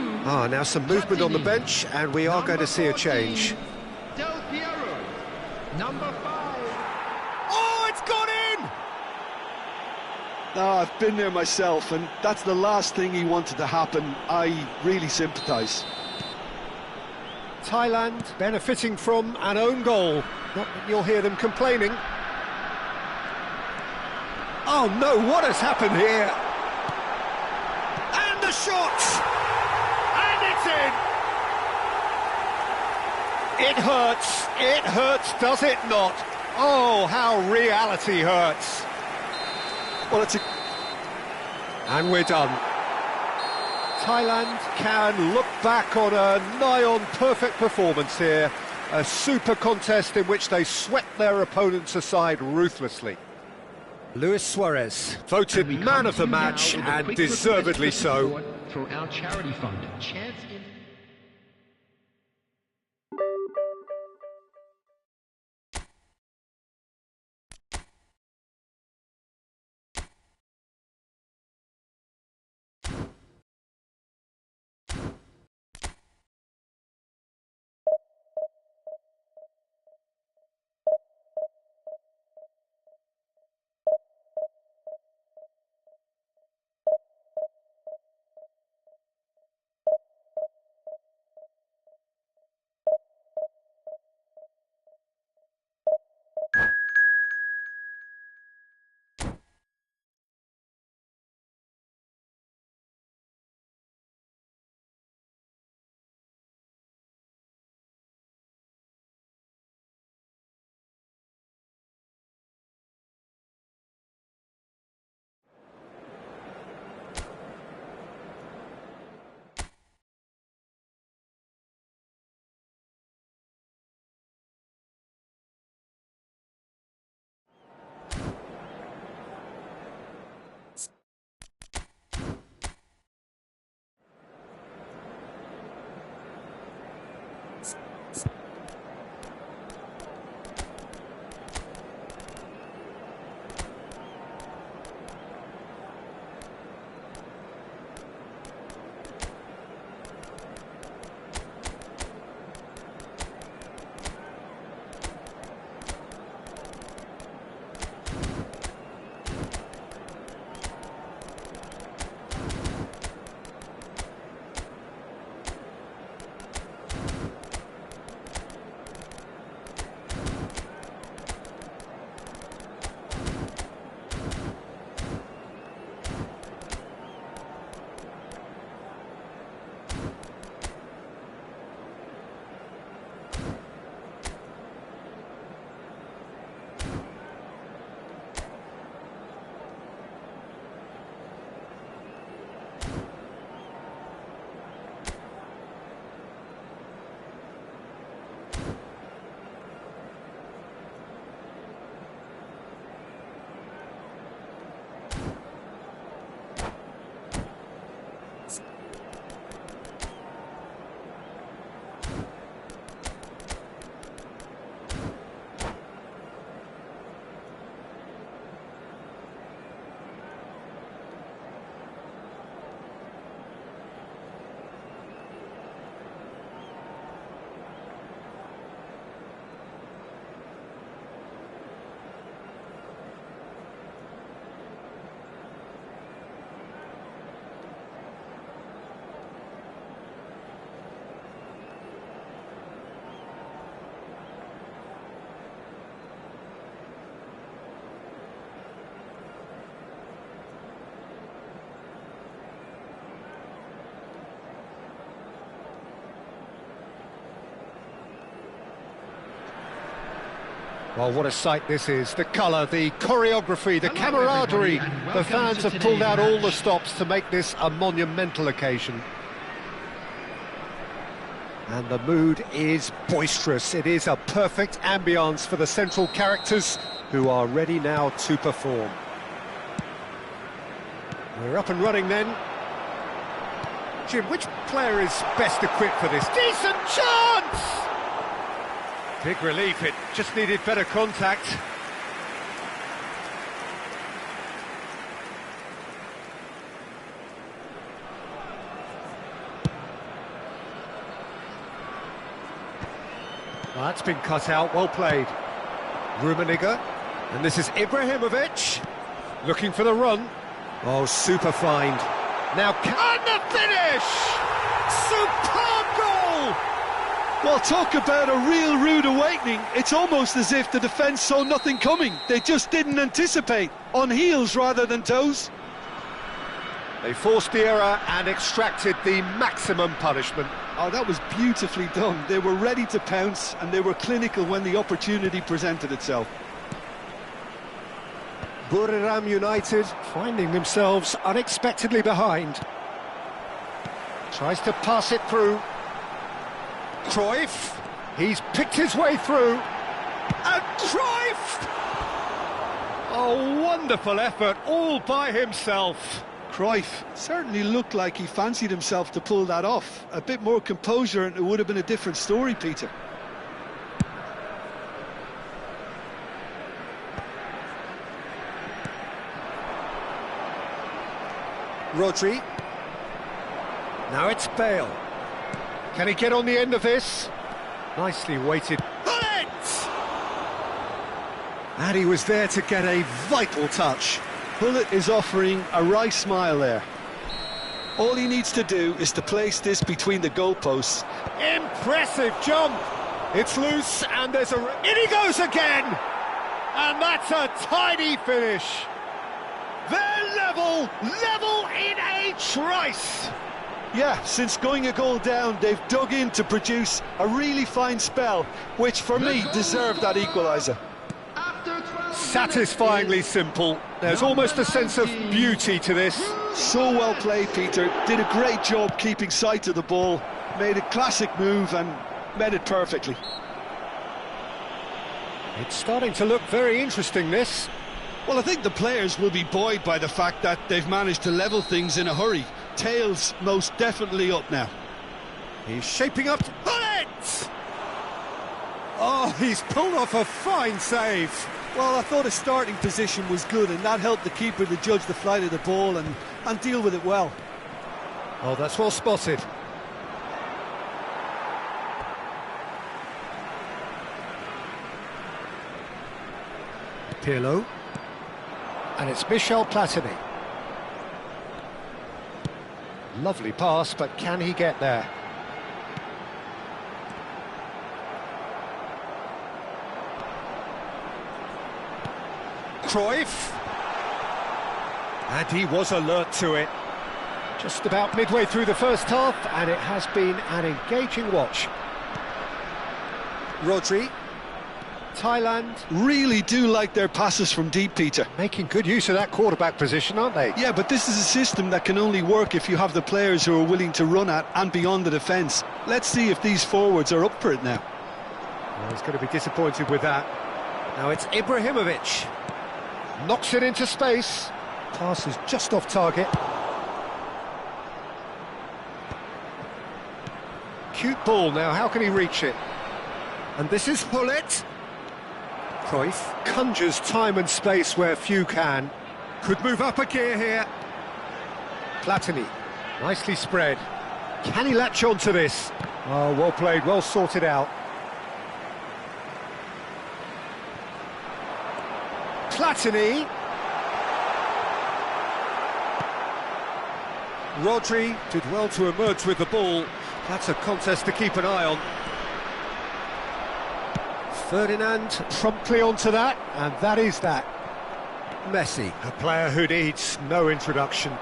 Now some movement on the bench, and we are going to see a change. Del Piero. Number 5. Oh, it's gone in! I've been there myself, and that's the last thing he wanted to happen. I really sympathise. Thailand benefiting from an own goal. Not that you'll hear them complaining. Oh no, what has happened here? And the shot! And it's in! It hurts, does it not? Oh, how reality hurts. Well, it's a... And we're done. Thailand can look back on a nigh-on perfect performance here. A super contest in which they swept their opponents aside ruthlessly. Luis Suarez, voted man of the match, and deservedly so. For our charity fund, Chance in... Well, what a sight this is. The colour, the choreography, the Hello, camaraderie. everybody, and The welcome fans to have pulled out today's all the match. stops to make this a monumental occasion. And the mood is boisterous. It is a perfect ambience for the central characters who are ready now to perform. We're up and running then. Jim, which player is best equipped for this? Decent chance! Big relief, it just needed better contact. Well, that's been cut out, well played. Rummenigge, and this is Ibrahimovic, looking for the run. Oh, super find. Now, and the finish! Superb goal! Well, talk about a real rude awakening. It's almost as if the defence saw nothing coming. They just didn't anticipate. On heels rather than toes. They forced the error and extracted the maximum punishment. Oh, that was beautifully done. They were ready to pounce and they were clinical when the opportunity presented itself. Buriram United finding themselves unexpectedly behind. Tries to pass it through. Cruyff, he's picked his way through. And Cruyff! Oh, wonderful effort, all by himself. Cruyff certainly looked like he fancied himself to pull that off. A bit more composure and it would have been a different story, Peter. Rodri. Now it's Bale. Can he get on the end of this? Nicely weighted. Bullet! And he was there to get a vital touch. Bullet is offering a wry smile there. All he needs to do is to place this between the goalposts. Impressive jump. It's loose and there's a... In he goes again! And that's a tidy finish. They're level in a trice. Yeah, since going a goal down, they've dug in to produce a really fine spell, which for me deserved that equaliser. Satisfyingly simple. There's almost a sense of beauty to this. So well played, Peter. Did a great job keeping sight of the ball, made a classic move and met it perfectly. It's starting to look very interesting, this. Well, I think the players will be buoyed by the fact that they've managed to level things in a hurry. Tails most definitely up now. He's shaping up to pull it! Oh, he's pulled off a fine save. Well, I thought his starting position was good and that helped the keeper to judge the flight of the ball and deal with it well. Oh, that's well spotted. Pirlo. And it's Michel Platini. Lovely pass, but can he get there? Cruyff. And he was alert to it. Just about midway through the first half, and it has been an engaging watch. Rodri. Thailand. Really do like their passes from deep, Peter. Making good use of that quarterback position, aren't they? Yeah, but this is a system that can only work if you have the players who are willing to run at and beyond the defence. Let's see if these forwards are up for it now. Well, he's going to be disappointed with that. Now it's Ibrahimovic. Knocks it into space. Pass is just off target. Cute ball now, how can he reach it? And this is Hullet. Cruyff conjures time and space where few can. Could move up a gear here. Platini, nicely spread. Can he latch on to this? Oh, well played, well sorted out. Platini. Rodri did well to emerge with the ball. That's a contest to keep an eye on. Ferdinand promptly onto that, and that is that. Messi, a player who needs no introduction.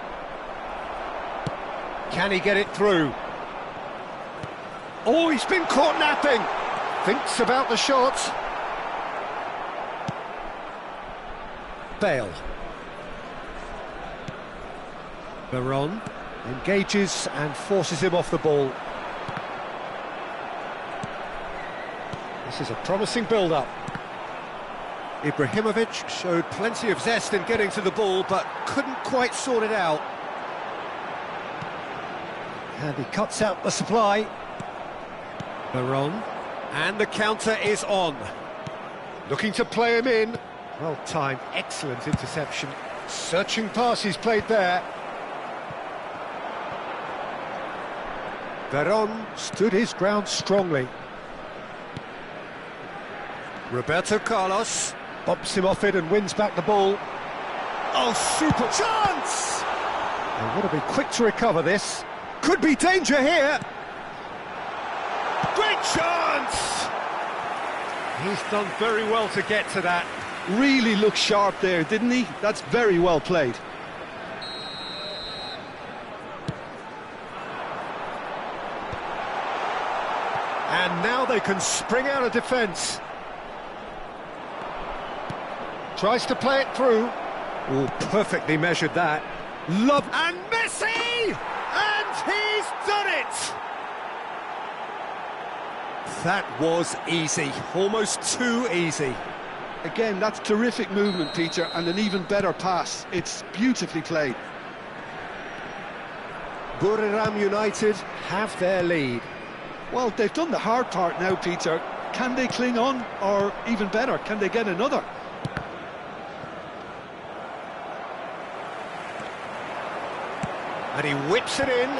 Can he get it through? Oh, he's been caught napping. Thinks about the shot. Bale. Veron engages and forces him off the ball. This is a promising build-up. Ibrahimovic showed plenty of zest in getting to the ball, but couldn't quite sort it out. And he cuts out the supply. Veron. And the counter is on. Looking to play him in. Well timed, excellent interception. Searching pass he's played there. Veron stood his ground strongly. Roberto Carlos bumps him off it and wins back the ball. Oh, super chance! They want to be quick to recover this. Could be danger here. Great chance! He's done very well to get to that. Really looked sharp there, didn't he? That's very well played. And now they can spring out of defence. Tries to play it through. Oh, perfectly measured that. Love and Messi! And he's done it! That was easy, almost too easy. Again, that's terrific movement, Peter, and an even better pass. It's beautifully played. Buriram United have their lead. Well, they've done the hard part now, Peter. Can they cling on, or even better, can they get another? And he whips it in.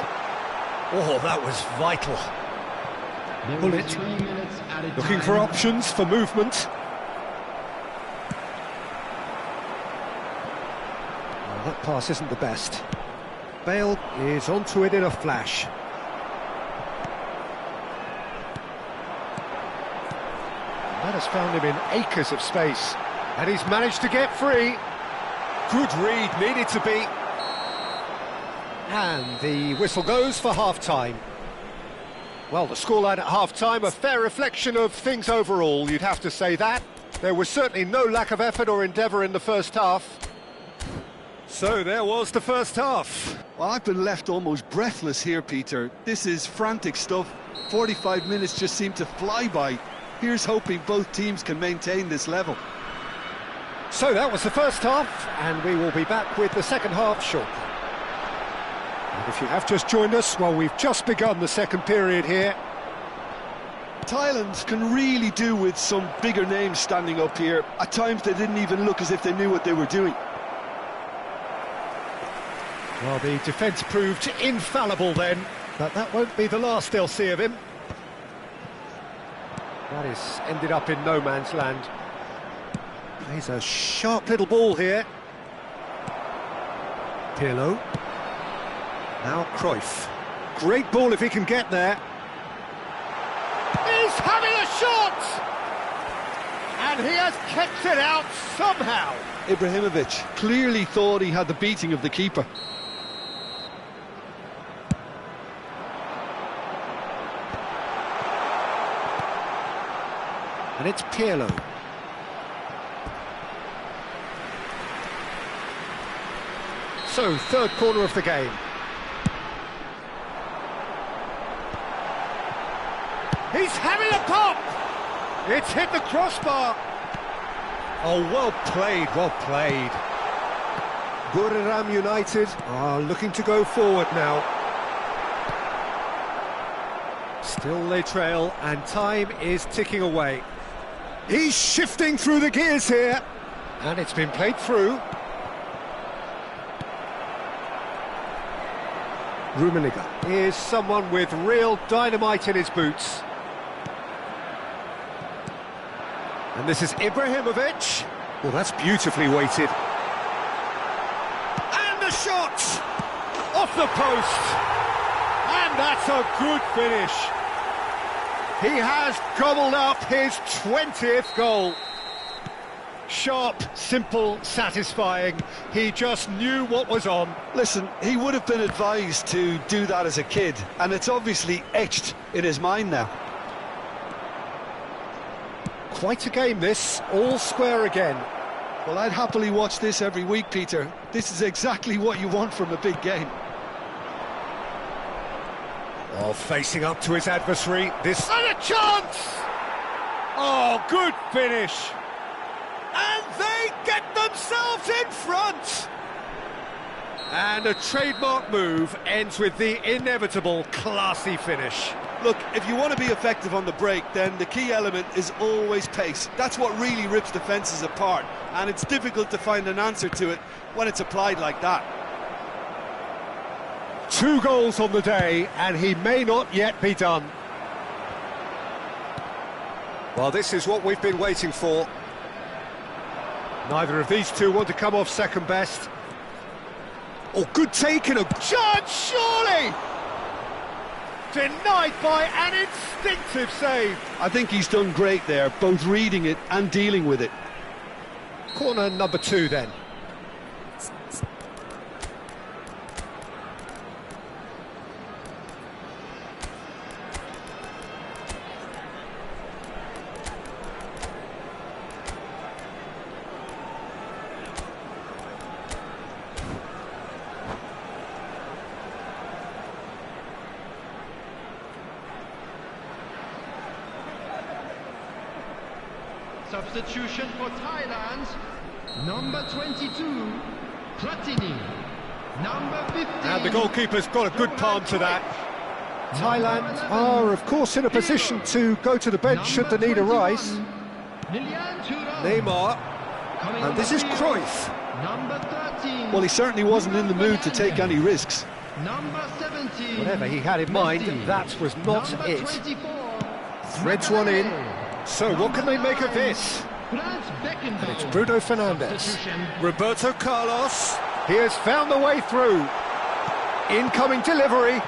Oh, that was vital. Bullet. Looking for options for movement. Well, that pass isn't the best. Bale is onto it in a flash. That has found him in acres of space. And he's managed to get free. Good read, needed to be. And the whistle goes for half-time. Well, the scoreline at half-time, a fair reflection of things overall, you'd have to say that. There was certainly no lack of effort or endeavour in the first half. So there was the first half. Well, I've been left almost breathless here, Peter. This is frantic stuff. 45 minutes just seem to fly by. Here's hoping both teams can maintain this level. So that was the first half, and we will be back with the second half shortly. And if you have just joined us, well, we've just begun the second period here. Thailand can really do with some bigger names standing up here. At times they didn't even look as if they knew what they were doing. Well, the defence proved infallible then, but that won't be the last they'll see of him. That is ended up in no man's land. Plays a sharp little ball here. Pirlo. Now Cruyff. Great ball if he can get there. He's having a shot! And he has kept it out somehow. Ibrahimovic clearly thought he had the beating of the keeper. And it's Pirlo. So, third corner of the game. He's having a pop! It's hit the crossbar. Oh, well played, well played. Buriram United are looking to go forward now. Still they trail, and time is ticking away. He's shifting through the gears here. And it's been played through. Rummenigge is someone with real dynamite in his boots. And this is Ibrahimovic. Well, that's beautifully weighted. And the shot! Off the post! And that's a good finish. He has gobbled up his 20th goal. Sharp, simple, satisfying. He just knew what was on. Listen, he would have been advised to do that as a kid, and it's obviously etched in his mind now. Quite a game this, all square again. Well, I'd happily watch this every week, Peter. This is exactly what you want from a big game. Oh, facing up to his adversary, this... And a chance! Oh, good finish! And they get themselves in front! And a trademark move ends with the inevitable classy finish. Look, if you want to be effective on the break, then the key element is always pace. That's what really rips defences apart, and it's difficult to find an answer to it when it's applied like that. 2 goals on the day, and he may not yet be done. Well, this is what we've been waiting for. Neither of these two want to come off second best. Oh, good take and a chance, surely! Denied by an instinctive save. I think he's done great there, both reading it and dealing with it. Corner number 2 then. Substitution for Thailand, number 22, Platini, number 15. And the goalkeeper's got a good palm to that. Thailand are, of course, in a position to go to the bench should the need arise. Neymar, and this is Cruyff. Number 13. Well, he certainly wasn't in the mood to take any risks. Number 17. Whatever he had in mind, that was not number it. 24. Threads one in. So what can they make of this? And it's Bruno Fernandes. Roberto Carlos. He has found the way through. Incoming delivery.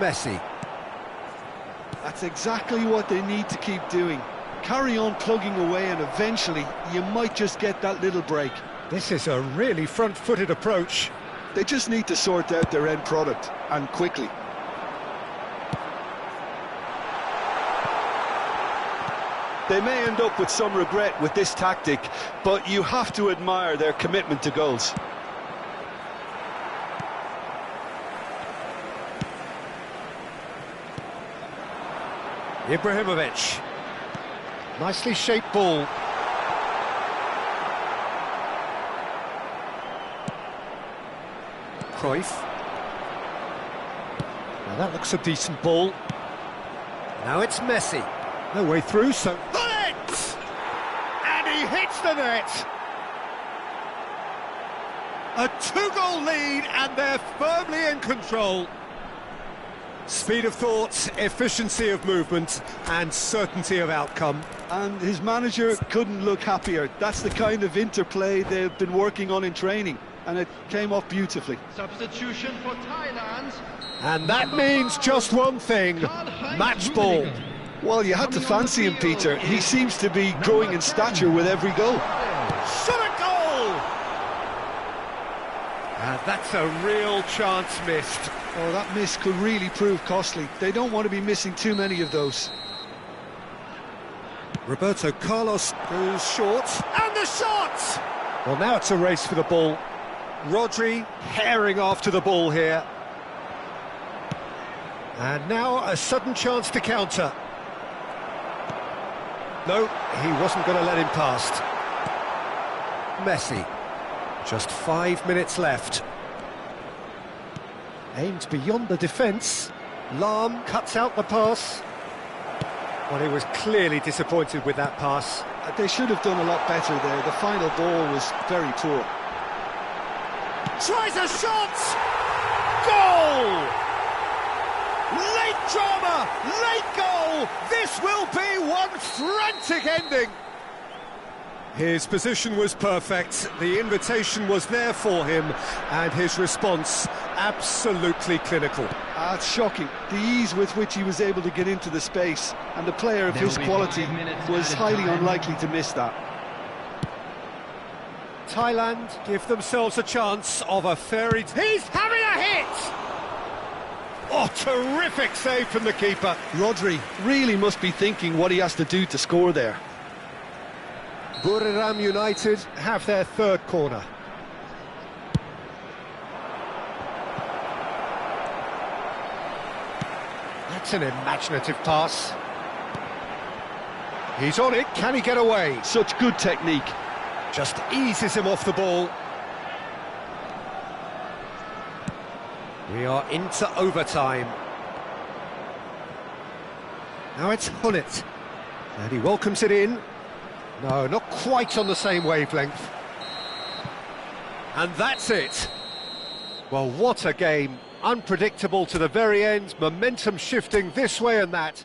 Messi. That's exactly what they need to keep doing. Carry on plugging away, and eventually you might just get that little break. This is a really front-footed approach. They just need to sort out their end product, and quickly. They may end up with some regret with this tactic, but you have to admire their commitment to goals. Ibrahimovic. Nicely shaped ball. Cruyff. Now that looks a decent ball. Now it's Messi. No way through, so... Bullet! And he hits the net! A 2-goal lead, and they're firmly in control. Speed of thought, efficiency of movement, and certainty of outcome. And his manager couldn't look happier. That's the kind of interplay they've been working on in training, and it came off beautifully. Substitution for Thailand. And that means just one thing, match ball. Well, you had to fancy him, Peter. He seems to be growing in stature with every goal. Shot a goal! And that's a real chance missed. Oh, that miss could really prove costly. They don't want to be missing too many of those. Roberto Carlos goes short, and the shot! Well, now it's a race for the ball. Rodri herring after the ball here. And now a sudden chance to counter. No, he wasn't going to let him past. Messi. Just 5 minutes left. Aimed beyond the defence. Lahm cuts out the pass. Well, he was clearly disappointed with that pass. They should have done a lot better there. The final ball was very poor. Tries a shot! Goal! Late drama, late goal! This will be one frantic ending! His position was perfect, the invitation was there for him, and his response absolutely clinical. It's shocking, the ease with which he was able to get into the space, and the player of his quality was highly unlikely to miss that. Thailand give themselves a chance of a fairy... He's having a hit! Oh, terrific save from the keeper. Rodri really must be thinking what he has to do to score there. Buriram United have their third corner. That's an imaginative pass. He's on it, can he get away? Such good technique. Just eases him off the ball. We are into overtime. Now it's Hunnit. And he welcomes it in. No, not quite on the same wavelength. And that's it. Well, what a game. Unpredictable to the very end. Momentum shifting this way and that.